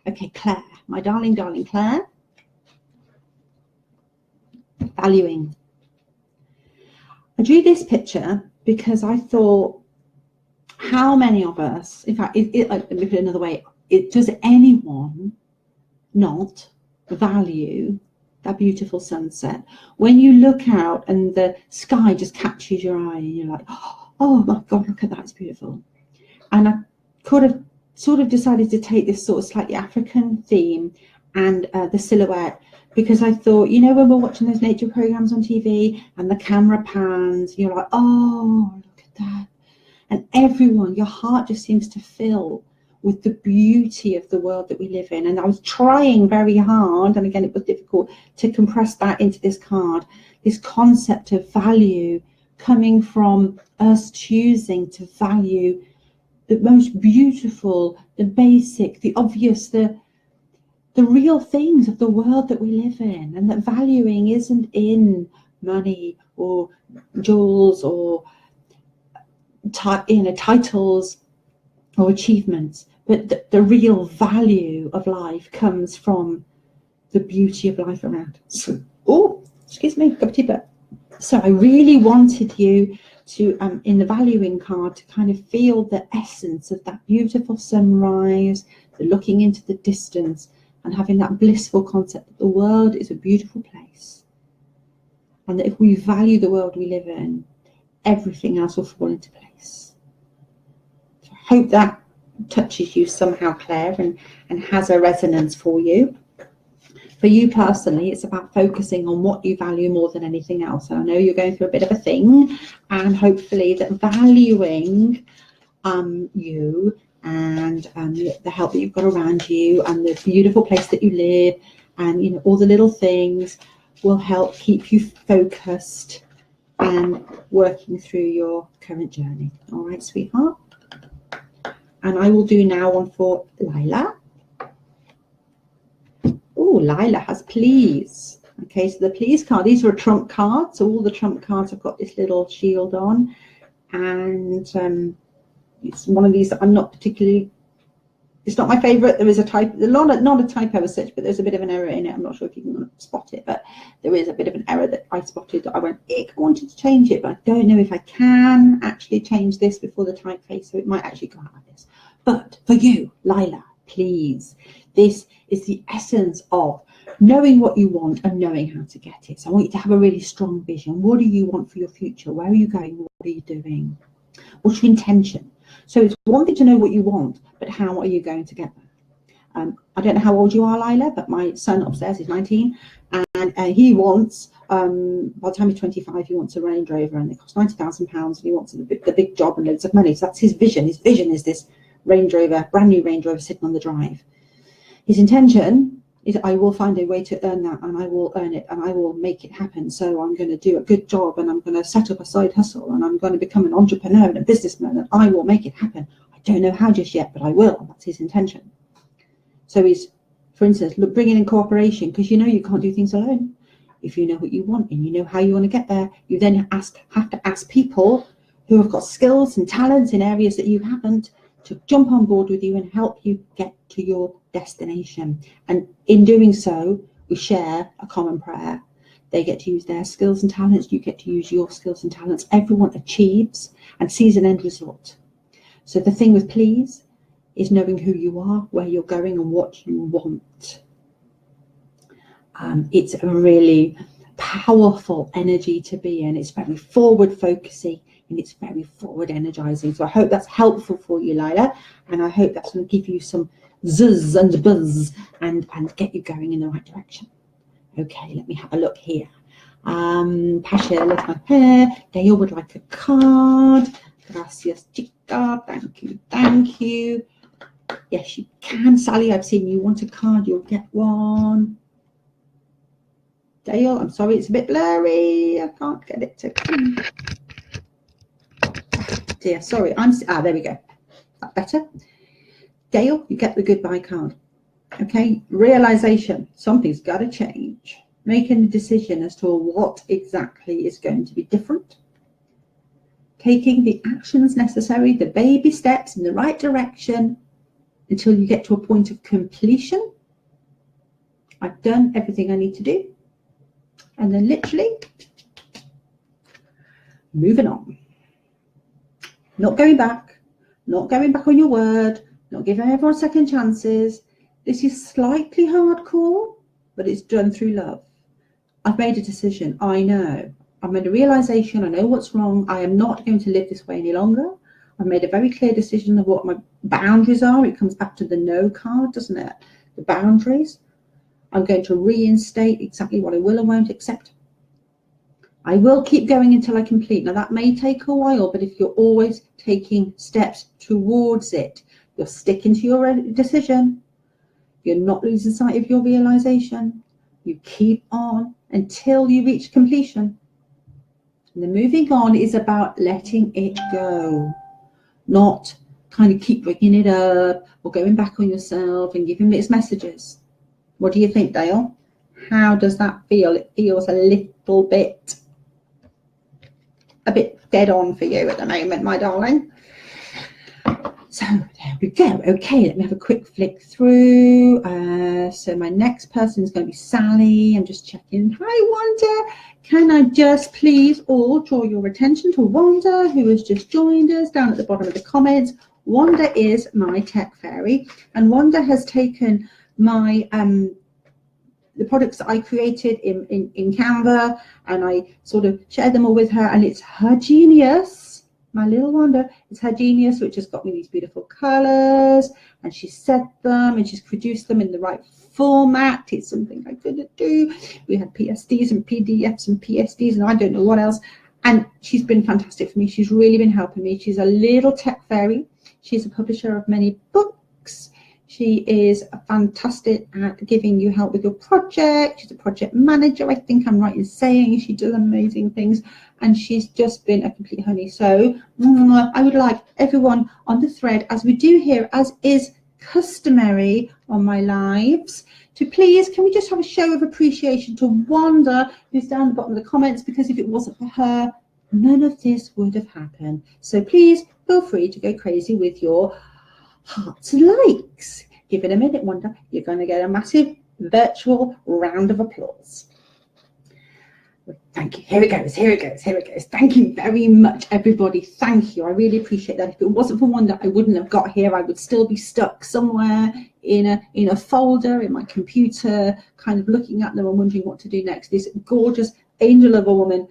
Okay, Claire, my darling Claire. Valuing. I drew this picture because I thought, how many of us, in fact, let me put it another way, does anyone not value that beautiful sunset? When you look out and the sky just catches your eye and you're like, oh my God, look at that, it's beautiful. And I could have sort of decided to take this sort of slightly African theme and the silhouette, because I thought, you know, when we're watching those nature programs on TV and the camera pans, you're like, oh, look at that. And everyone, your heart just seems to fill with the beauty of the world that we live in. And I was trying very hard, and again, it was difficult, to compress that into this card, this concept of value coming from us choosing to value the most beautiful, the basic, the obvious, the real things of the world that we live in, and that valuing isn't in money or jewels or titles or achievements, but the real value of life comes from the beauty of life around us. Oh, excuse me, cup of tea. So I really wanted you to, in the valuing card, to kind of feel the essence of that beautiful sunrise, the looking into the distance, and having that blissful concept that the world is a beautiful place, and that if we value the world we live in, everything else will fall into place. So I hope that touches you somehow, Claire, and has a resonance for you. For you personally, it's about focusing on what you value more than anything else. And I know you're going through a bit of a thing, and hopefully that valuing you and the help that you've got around you and the beautiful place that you live and, you know, all the little things will help keep you focused and working through your current journey. All right, sweetheart. And I will do now one for Lila. Oh, Lila has please. Okay, so the please card, these are a trump card. So all the trump cards have got this little shield on. And it's one of these that I'm not particularly, it's not my favorite. There is a type, not a typo as such, but there's a bit of an error in it. I'm not sure if you can spot it, but there is a bit of an error that I spotted that I wanted to change it, but I don't know if I can actually change this before the typeface, so it might actually go out like this. But for you, Lila, please, this is the essence of knowing what you want and knowing how to get it. So I want you to have a really strong vision. What do you want for your future? Where are you going? What are you doing? What's your intention? So it's one thing to know what you want, but how are you going to get there? I don't know how old you are, Lila, but my son upstairs is 19, and he wants, by the time he's 25, he wants a Range Rover, and it costs £90,000, and he wants the big job and loads of money. So that's his vision. His vision is this Range Rover, brand new Range Rover sitting on the drive. His intention is, I will find a way to earn that, and I will earn it, and I will make it happen. So I'm going to do a good job, and I'm going to set up a side hustle, and I'm going to become an entrepreneur and a businessman, and I will make it happen. I don't know how just yet, but I will. That's his intention. So he's, for instance, bringing in cooperation, because you know you can't do things alone. If you know what you want and you know how you want to get there, you then have to ask people who have got skills and talents in areas that you haven't to jump on board with you and help you get to your destination. And in doing so, we share a common prayer. They get to use their skills and talents, you get to use your skills and talents. Everyone achieves and sees an end result. So the thing with please is knowing who you are, where you're going, and what you want. It's a really powerful energy to be in. It's very forward focusing and it's very forward energizing. So I hope that's helpful for you, Lila, and I hope that's going to give you some zuzz and buzz and get you going in the right direction. Okay, let me have a look here. Pasha, look at my hair. Dale would like a card. Gracias, chica. Thank you. Yes, you can, Sally. I've seen you want a card. You'll get one. Dale, I'm sorry, it's a bit blurry. I can't get it to come. Dear, sorry. There we go. That better? Dale, you get the goodbye card. Okay, realization. Something's got to change. Making a decision as to what exactly is going to be different. Taking the actions necessary, the baby steps in the right direction until you get to a point of completion. I've done everything I need to do. And then literally moving on. Not going back on your word, not giving everyone second chances. This is slightly hardcore, but it's done through love. I've made a decision. I know. I've made a realization. I know what's wrong. I am not going to live this way any longer. I've made a very clear decision of what my boundaries are. It comes back to the no card, doesn't it? The boundaries. I'm going to reinstate exactly what I will and won't accept. I will keep going until I complete. Now, that may take a while, but if you're always taking steps towards it, you're sticking to your decision. You're not losing sight of your realization. You keep on until you reach completion. And the moving on is about letting it go, not kind of keep bringing it up or going back on yourself and giving mixed messages. What do you think, Dale? How does that feel? It feels a little bit dead on for you at the moment, my darling. So there we go. Okay, let me have a quick flick through. So my next person is going to be Sally. I'm just checking. Hi, Wanda. Can I just please all draw your attention to Wanda, who has just joined us down at the bottom of the comments. Wanda is my tech fairy, and Wanda has taken my the products that I created in Canva, and I sort of shared them all with her, and it's her genius, my little Wanda, it's her genius which has got me these beautiful colors, and she's set them and she's produced them in the right format. It's something I couldn't do. We had PSDs and PDFs and PSDs and I don't know what else, and she's been fantastic for me. She's really been helping me. She's a little tech fairy. She's a publisher of many books. She is fantastic at giving you help with your project. She's a project manager, I think I'm right in saying. She does amazing things, and she's just been a complete honey. So I would like everyone on the thread, as we do here, as is customary on my lives, to please, can we just have a show of appreciation to Wanda, who's down the bottom of the comments, because if it wasn't for her, none of this would have happened. So please feel free to go crazy with your hearts and likes. Give it a minute, Wanda. You're going to get a massive virtual round of applause. Thank you. Here it goes. Here it goes. Here it goes. Thank you very much, everybody. Thank you. I really appreciate that. If it wasn't for Wanda, I wouldn't have got here. I would still be stuck somewhere in a folder in my computer, kind of looking at them and wondering what to do next. This gorgeous angel of a woman.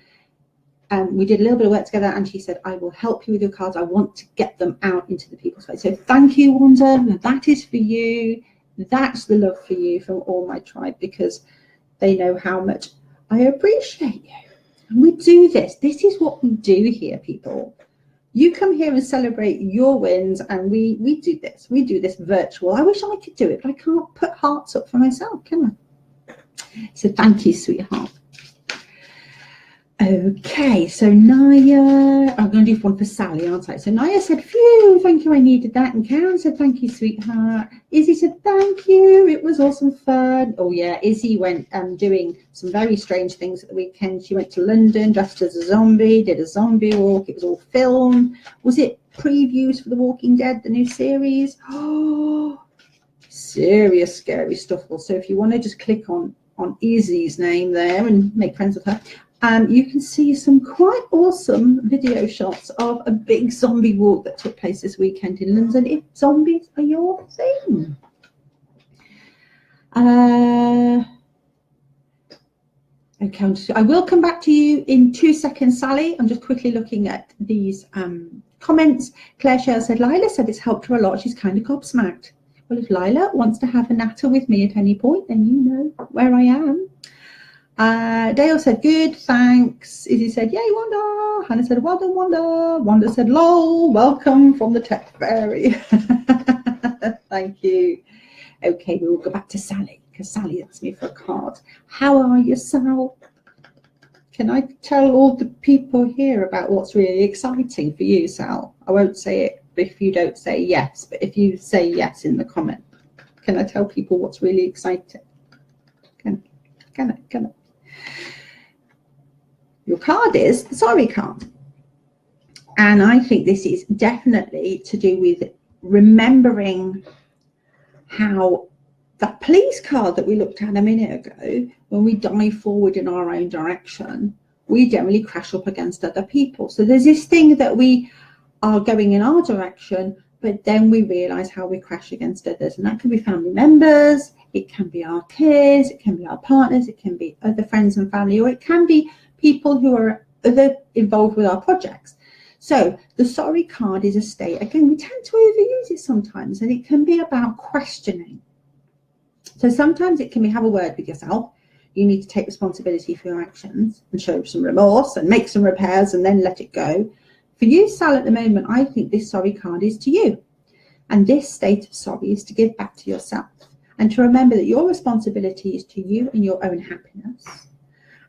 We did a little bit of work together, and she said, I will help you with your cards. I want to get them out into the people's face. So thank you, Wanda. That is for you. That's the love for you from all my tribe, because they know how much I appreciate you. And we do this. This is what we do here, people. You come here and celebrate your wins, and we do this. We do this virtual. I wish I could do it, but I can't put hearts up for myself, can I? So thank you, sweetheart. Okay, so Naya, I'm going to do one for Sally, aren't I? So Naya said, phew, thank you, I needed that. And Karen said, thank you, sweetheart. Izzy said, thank you, it was awesome fun. Oh yeah, Izzy went doing some very strange things at the weekend. She went to London dressed as a zombie, did a zombie walk. It was all filmed. Was it previews for The Walking Dead, the new series? Oh, serious scary stuff. So if you want to just click on Izzy's name there and make friends with her, you can see some quite awesome video shots of a big zombie walk that took place this weekend in London, if zombies are your thing. Okay, I will come back to you in 2 seconds, Sally. I'm just quickly looking at these comments. Claire Shell said, Lila said it's helped her a lot. She's kind of gobsmacked. Well, if Lila wants to have a natter with me at any point, then you know where I am. Dale said, good, thanks. Izzy said, yay, Wanda. Hannah said, well done, Wanda. Wanda said, lol, welcome from the tech fairy. Thank you. Okay, we will go back to Sally, because Sally asked me for a card. How are you, Sal? Can I tell all the people here about what's really exciting for you, Sal? I won't say it if you don't say yes, but if you say yes in the comment, can I tell people what's really exciting? Can I? Your card is the sorry card. And I think this is definitely to do with remembering how that please card that we looked at a minute ago, when we dive forward in our own direction, we generally crash up against other people. So there's this thing that we are going in our direction, but but then we realise how we crash against others, and that can be family members, it can be our kids, it can be our partners, it can be other friends and family, or it can be people who are involved with our projects. So the sorry card is a state. Again, we tend to overuse it sometimes, and it can be about questioning. So sometimes it can be have a word with yourself. You need to take responsibility for your actions and show some remorse and make some repairs and then let it go. For you, Sal, at the moment, I think this sorry card is to you. And this state of sorry is to give back to yourself and to remember that your responsibility is to you and your own happiness.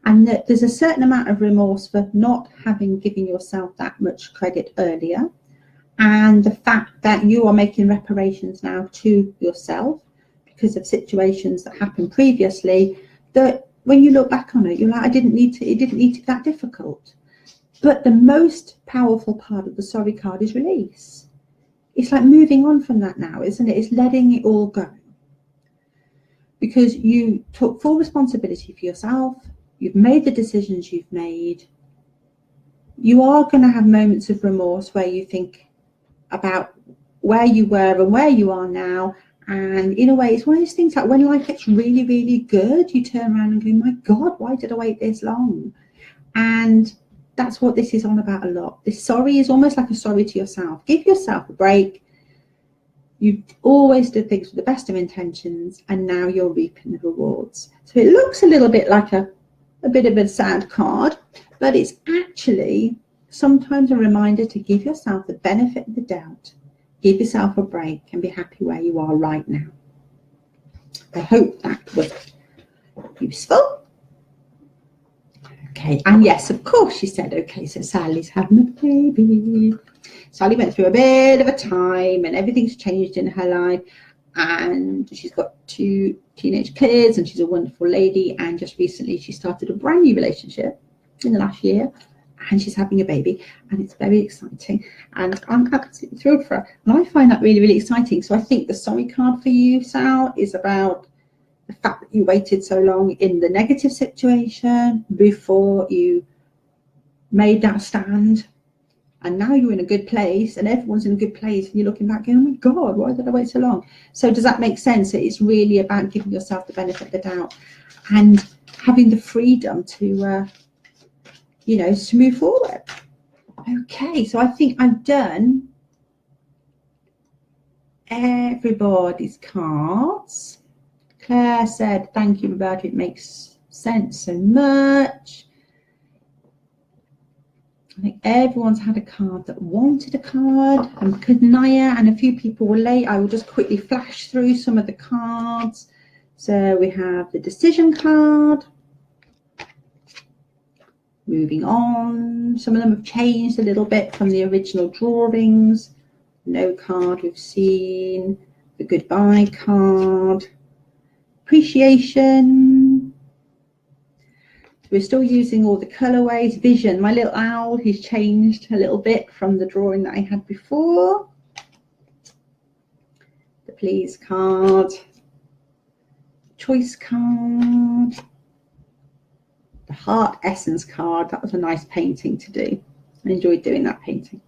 And that there's a certain amount of remorse for not having given yourself that much credit earlier. And the fact that you are making reparations now to yourself because of situations that happened previously, that when you look back on it, you're like, it didn't need to be that difficult. But the most powerful part of the sorry card is release. It's like moving on from that now, isn't it? It's letting it all go. Because you took full responsibility for yourself. You've made the decisions you've made. You are going to have moments of remorse where you think about where you were and where you are now. And in a way, it's one of those things like when life gets really, really good, you turn around and go, my God, why did I wait this long? And that's what this is on about a lot. This sorry is almost like a sorry to yourself. Give yourself a break. You always did things with the best of intentions, and now you're reaping the rewards. So it looks a little bit like a bit of a sad card, but it's actually sometimes a reminder to give yourself the benefit of the doubt. Give yourself a break and be happy where you are right now. I hope that was useful. Okay, and yes, of course, she said, okay, so Sally's having a baby. Sally went through a bit of a time and everything's changed in her life, and she's got 2 teenage kids and she's a wonderful lady, and just recently she started a brand new relationship in the last year. And she's having a baby, and it's very exciting, and I'm absolutely thrilled for her, and I find that really, really exciting. So I think the sorry card for you, Sal, is about the fact that you waited so long in the negative situation before you made that stand, and now you're in a good place and everyone's in a good place, and you're looking back going, oh my God, why did I wait so long? So does that make sense? It's really about giving yourself the benefit of the doubt and having the freedom to to move forward. Okay, so I think I've done everybody's cards. Claire said, thank you, Roberta, it makes sense so much. I think everyone's had a card that wanted a card, and Kunaya and a few people were late. I will just quickly flash through some of the cards. So we have the decision card. Moving on, some of them have changed a little bit from the original drawings. No card we've seen. The goodbye card. Appreciation. We're still using all the colorways. Vision, my little owl, he's changed a little bit from the drawing that I had before. The please card. Choice card. The heart essence card, that was a nice painting to do. I enjoyed doing that painting.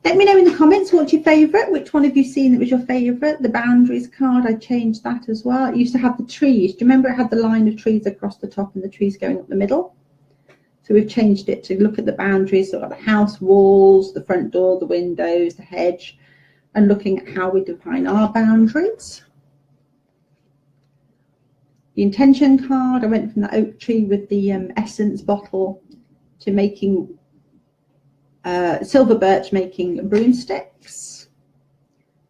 Let me know in the comments what's your favourite. Which one have you seen that was your favourite? The boundaries card, I changed that as well. It used to have the trees. Do you remember it had the line of trees across the top and the trees going up the middle? So we've changed it to look at the boundaries, so the house walls, the front door, the windows, the hedge, and looking at how we define our boundaries. The intention card, I went from the oak tree with the essence bottle to making silver birch, making broomsticks.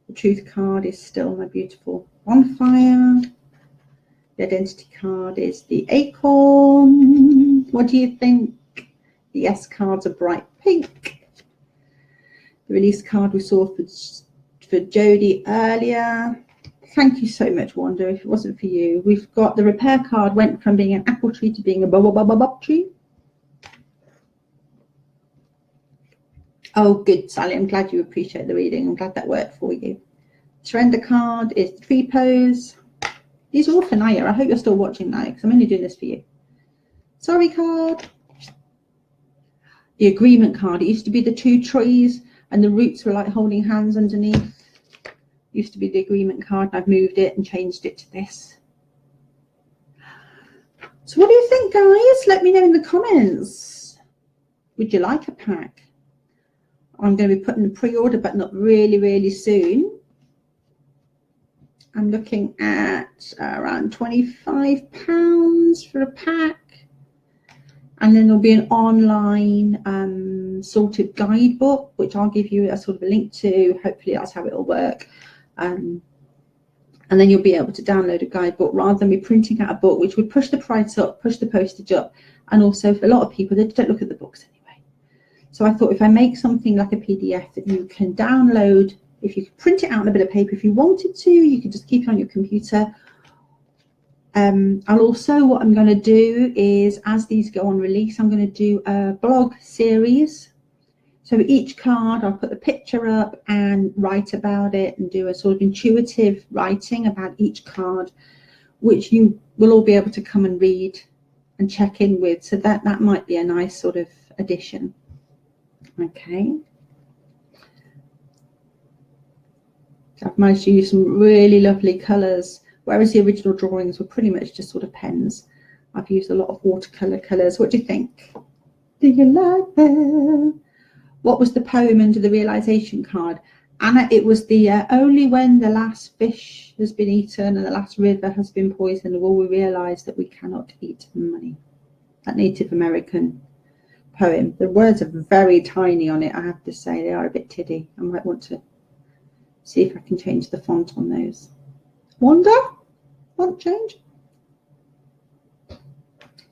The truth card is still my beautiful bonfire. The identity card is the acorn. What do you think? The yes cards are bright pink. The release card we saw for Jodie earlier. Thank you so much, Wanda. If it wasn't for you, we've got the repair card went from being an apple tree to being a bub tree. Oh, good, Sally. I'm glad you appreciate the reading. I'm glad that worked for you. Surrender card is the tree pose. These are all for Naya. I hope you're still watching, Naya, because I'm only doing this for you. Sorry card. The agreement card. It used to be the 2 trees, and the roots were like holding hands underneath. Used to be the agreement card, and I've moved it and changed it to this. So what do you think, guys? Let me know in the comments. Would you like a pack? I'm going to be putting the pre-order button up really, really soon. I'm looking at around £25 for a pack. And then there'll be an online sorted guidebook, which I'll give you a sort of a link to. Hopefully that's how it'll work. And then you'll be able to download a guidebook rather than me printing out a book, which would push the price up, push the postage up. And also for a lot of people, they don't look at the books anyway. So I thought if I make something like a PDF that you can download, if you could print it out on a bit of paper, if you wanted to, you could just keep it on your computer. I'll also, what I'm going to do is, as these go on release, I'm going to do a blog series. So each card, I'll put the picture up and write about it and do a sort of intuitive writing about each card, which you will all be able to come and read and check in with. So that might be a nice sort of addition. Okay. So I've managed to use some really lovely colours, whereas the original drawings were pretty much just sort of pens. I've used a lot of watercolour colours. What do you think? Do you like them? What was the poem under the realization card? Anna, it was the only when the last fish has been eaten and the last river has been poisoned will we realise that we cannot eat money. That Native American poem. The words are very tiny on it, I have to say. They are a bit tiddy. I might want to see if I can change the font on those. Wanda? Font change?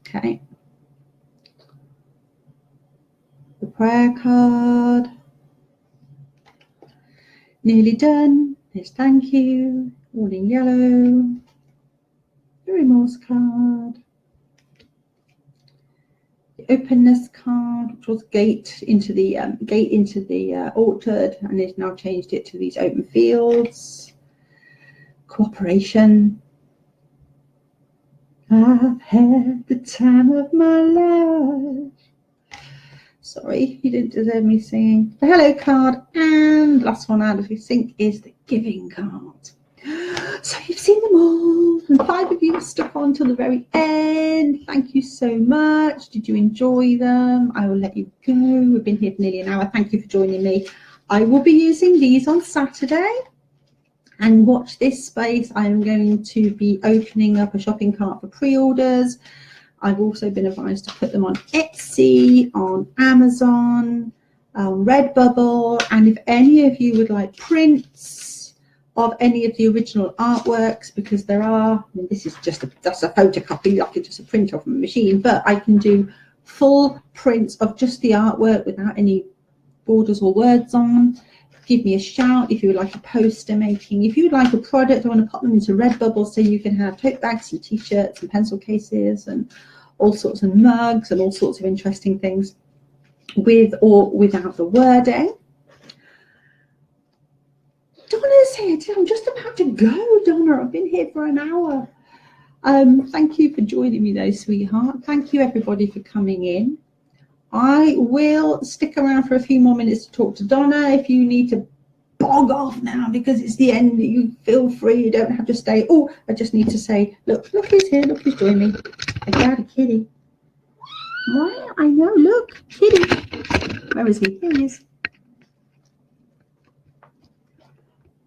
Okay. The prayer card. Nearly done. There's thank you. All in yellow. The remorse card. The openness card, which was gate into the orchard, and they've now changed it to these open fields. Cooperation. I've had the time of my life. Sorry, you didn't deserve me singing. The hello card, and last one out of the sync is the giving card. So you've seen them all, and 5 of you have stuck on till the very end. Thank you so much. Did you enjoy them? I will let you go. We've been here for nearly an hour. Thank you for joining me. I will be using these on Saturday. And watch this space. I am going to be opening up a shopping cart for pre-orders. I've also been advised to put them on Etsy, on Amazon, on Redbubble. And if any of you would like prints of any of the original artworks, because there are, I mean, this is just that's a photocopy, like it's just a print off a machine, but I can do full prints of just the artwork without any borders or words on. Give me a shout if you would like a poster making. If you would like a product, I want to pop them into Redbubble so you can have tote bags and t-shirts and pencil cases and all sorts of mugs and all sorts of interesting things with or without the wording. Donna's here. I'm just about to go, Donna. I've been here for an hour. Thank you for joining me though, sweetheart. Thank you everybody for coming in. I will stick around for a few more minutes to talk to Donna. If you need to bog off now because it's the end, you feel free. You don't have to stay. Oh, I just need to say, look who's here. Look who's joined me. I got a kitty. Well, I know. Look, kitty. Where is he? Here he is.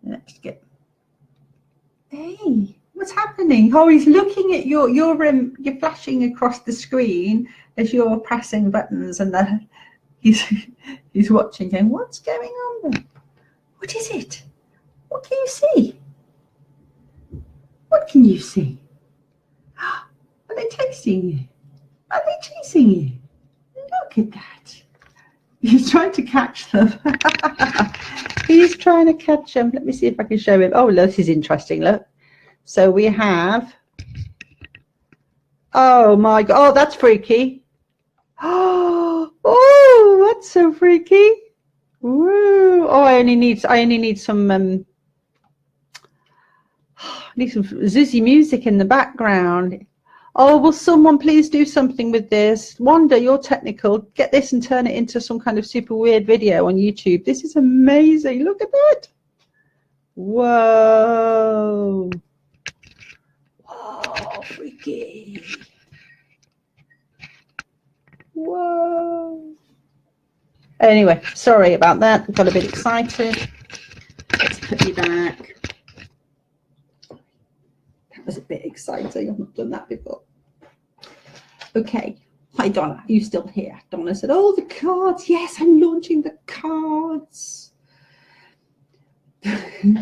Let's get. Hey, what's happening? Oh, he's looking at you're flashing across the screen as you're pressing buttons, and he's watching, going, what's going on there? What is it? What can you see? What can you see? Are they chasing you? Are they chasing you? Look at that. He's trying to catch them. He's trying to catch them. Let me see if I can show him. Oh, look, this is interesting. Look. So we have. Oh my God. Oh, that's freaky. Oh, that's so freaky. Woo. Oh, I only need some need some zizzy music in the background. Oh, will someone please do something with this? Wanda, you're technical. Get this and turn it into some kind of super weird video on YouTube. This is amazing. Look at that. Whoa. Whoa, freaky. Whoa. Anyway, sorry about that. I got a bit excited. Let's put you back. That was a bit exciting. I've not done that before. Okay. Hi, Donna. Are you still here? Donna said, oh, the cards. Yes, I'm launching the cards.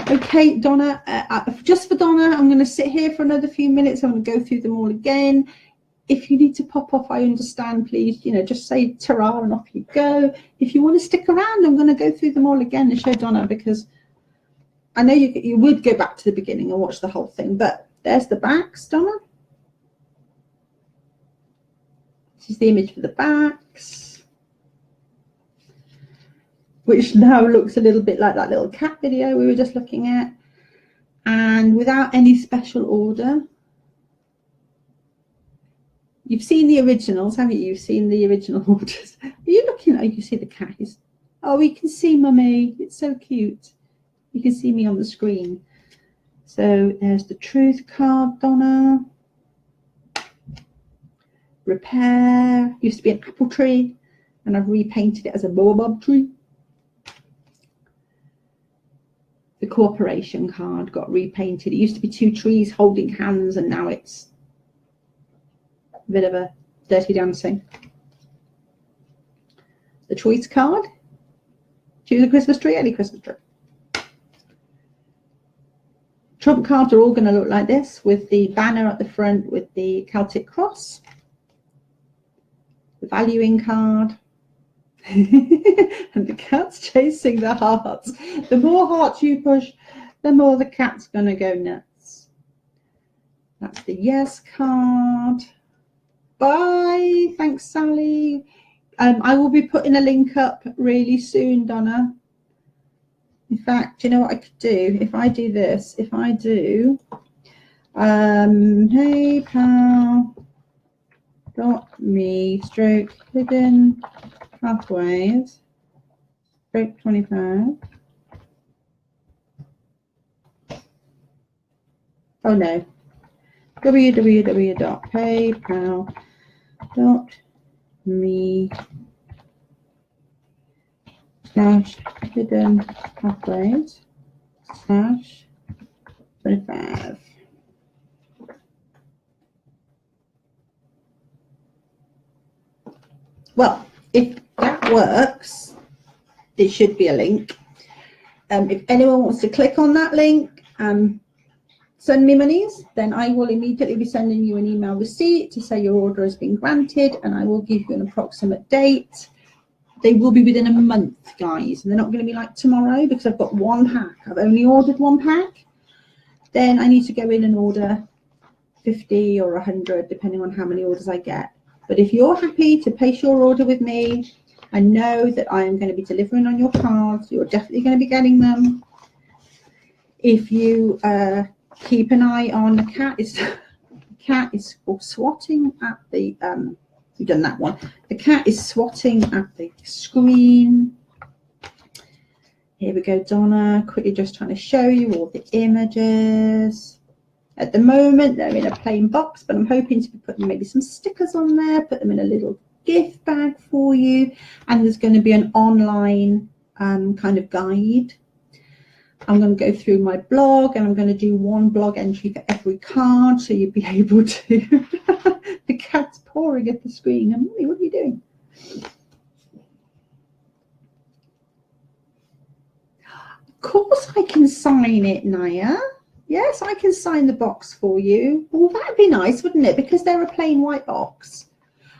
Okay, Donna. Just for Donna, I'm going to sit here for another few minutes. I'm going to go through them all again. If you need to pop off, I understand, please, just say ta-ra and off you go. If you want to stick around, I'm going to go through them all again and show Donna, because I know you would go back to the beginning and watch the whole thing, but there's the backs, Donna. This is the image for the backs, which now looks a little bit like that little cat video we were just looking at. And without any special order, you've seen the originals, haven't you? You've seen the original orders. Are you looking at, you see the cat? Oh, we can see Mummy. It's so cute. You can see me on the screen. So there's the truth card, Donna. Repair. Used to be an apple tree, and I've repainted it as a baobab tree. The cooperation card got repainted. It used to be two trees holding hands, and now it's a bit of a dirty dancing. The choice card. Choose a Christmas tree, any Christmas tree. Trump cards are all going to look like this, with the banner at the front with the Celtic cross. The valuing card. And the cat's chasing the hearts. The more hearts you push, the more the cat's going to go nuts. That's the yes card. Bye. Thanks, Sally. I will be putting a link up really soon, Donna. In fact, you know what I could do? If I do this, if I do PayPal.me/hidden pathways /25. Oh no. www.paypal.me/hidden pathways /25. Well, if that works, there should be a link. If anyone wants to click on that link and send me monies, then I will immediately be sending you an email receipt to say your order has been granted, and I will give you an approximate date. They will be within a month, guys, and they're not going to be like tomorrow, because I've got one pack. I've only ordered one pack. Then I need to go in and order 50 or 100, depending on how many orders I get. But if you're happy to place your order with me and know that I am going to be delivering on your cards, you're definitely going to be getting them. If you keep an eye on the cat, the cat is swatting at the we've done that one. The cat is swatting at the screen. Here we go, Donna. Quickly just trying to show you all the images. At the moment, they're in a plain box, but I'm hoping to be putting maybe some stickers on there, put them in a little gift bag for you. And there's going to be an online kind of guide. I'm going to go through my blog, and I'm going to do one blog entry for every card, so you'll be able to. The cat's pawing at the screen. And Mommy, what are you doing? Of course I can sign it, Naya. Yes, I can sign the box for you. Well, that'd be nice, wouldn't it? Because they're a plain white box.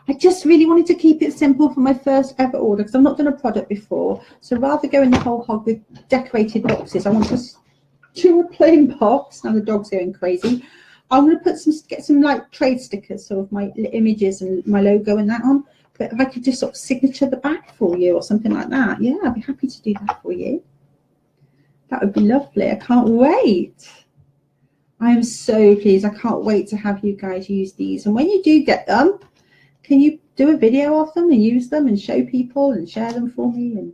I just really wanted to keep it simple for my first ever order, because I've not done a product before. So rather go in the whole hog with decorated boxes, I want to do a plain box. Now the dog's going crazy. I'm going to get some like trade stickers, so of my images and my logo and that on. But if I could just sort of signature the back for you or something like that, yeah, I'd be happy to do that for you. That would be lovely. I can't wait. I am so pleased. I can't wait to have you guys use these. And when you do get them, can you do a video of them and use them and show people and share them for me? And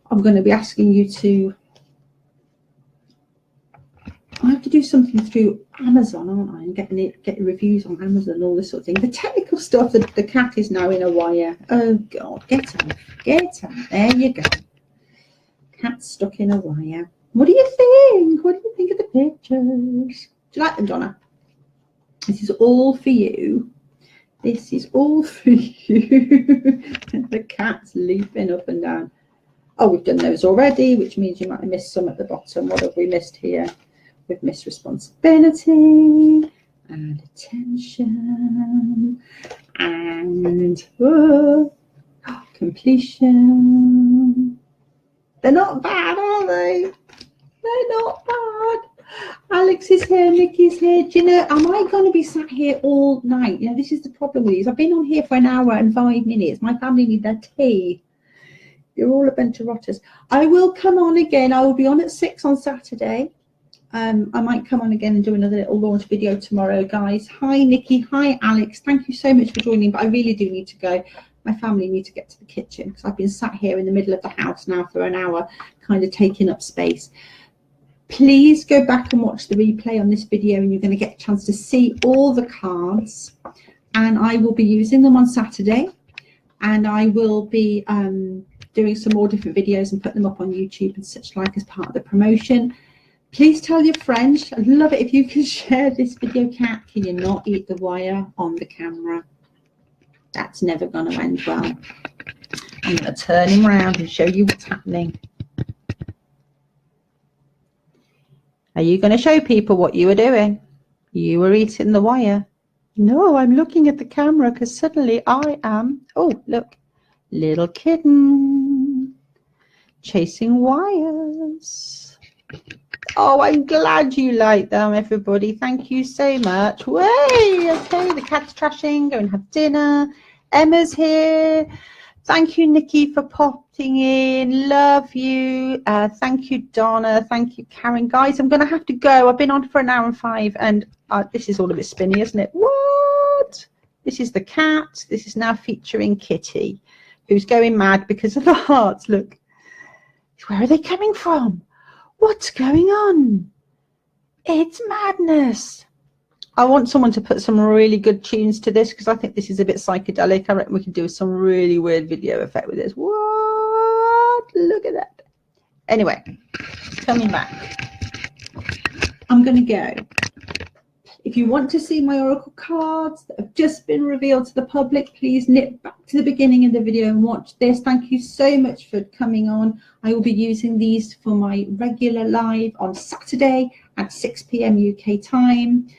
I'm going to be asking you to, I have to do something through Amazon, aren't I? And get reviews on Amazon and all this sort of thing. The technical stuff, the cat is now in a wire. Oh God, get off. There you go. Cat's stuck in a wire. What do you think? What do you think of the pictures? Do you like them, Donna? This is all for you. This is all for you. The cat's leaping up and down. Oh, we've done those already, which means you might have missed some at the bottom. What have we missed here? We've missed responsibility and attention and completion. They're not bad, are they? They're not bad. Alex is here, Nikki's here. Do you know, am I going to be sat here all night? You know, this is the problem with these. I've been on here for an hour and 5 minutes. My family need their tea. You're all a bunch of rotters. I will come on again. I will be on at 6 on Saturday. I might come on again and do another little launch video tomorrow, guys. Hi, Nikki. Hi, Alex. Thank you so much for joining, but I really do need to go. My family need to get to the kitchen because I've been sat here in the middle of the house now for an hour, kind of taking up space. Please go back and watch the replay on this video and you're going to get a chance to see all the cards. And I will be using them on Saturday. And I will be doing some more different videos and put them up on YouTube and such like as part of the promotion. Please tell your friends. I'd love it if you could share this video. Cat, can you not eat the wire on the camera? That's never going to end well. I'm going to turn him around and show you what's happening. Are you going to show people what you were doing? You were eating the wire. No, I'm looking at the camera because suddenly I am, oh, look, little kitten chasing wires. Oh, I'm glad you like them, everybody. Thank you so much. Way, okay, the cat's trashing. Go and have dinner. Emma's here. Thank you, Nikki, for popping in. Love you. Thank you, Donna. Thank you, Karen. Guys, I'm going to have to go. I've been on for an hour and 5, and this is all a bit spinny, isn't it? What? This is the cat. This is now featuring Kitty, who's going mad because of the hearts. Look. Where are they coming from? What's going on? It's madness. I want someone to put some really good tunes to this because I think this is a bit psychedelic. I reckon we can do some really weird video effect with this. What? Look at that. Anyway, coming back. I'm going to go. If you want to see my oracle cards that have just been revealed to the public, please nip back to the beginning of the video and watch this. Thank you so much for coming on. I will be using these for my regular live on Saturday at 6 p.m. UK time.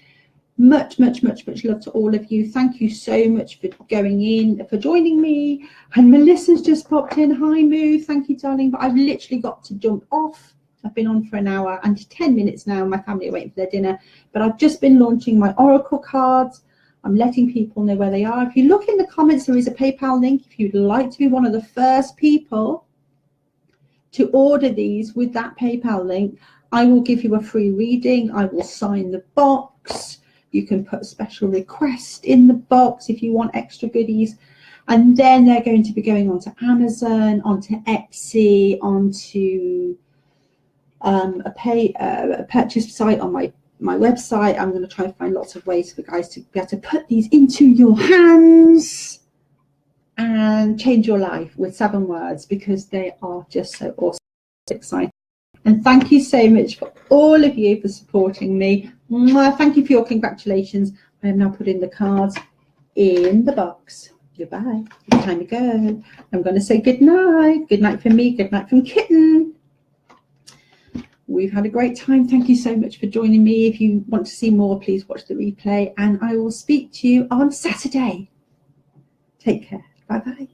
Much, much, much, much love to all of you. Thank you so much for going in, for joining me. And Melissa's just popped in. Hi, Moo. Thank you, darling. But I've literally got to jump off. I've been on for an hour and 10 minutes now. My family are waiting for their dinner. But I've just been launching my oracle cards. I'm letting people know where they are. If you look in the comments, there is a PayPal link. If you'd like to be one of the first people to order these with that PayPal link, I will give you a free reading. I will sign the box. You can put a special request in the box if you want extra goodies. And then they're going to be going onto Amazon, onto Etsy, onto a purchase site on my website. I'm going to try and find lots of ways for guys to be able to put these into your hands and change your life with 7 words because they are just so awesome, exciting. And thank you so much for all of you for supporting me. Thank you for your congratulations. I am now putting the cards in the box. Goodbye. It's time to go. I'm going to say good night. Good night from me. Good night from Kitten. We've had a great time. Thank you so much for joining me. If you want to see more, please watch the replay. And I will speak to you on Saturday. Take care. Bye-bye.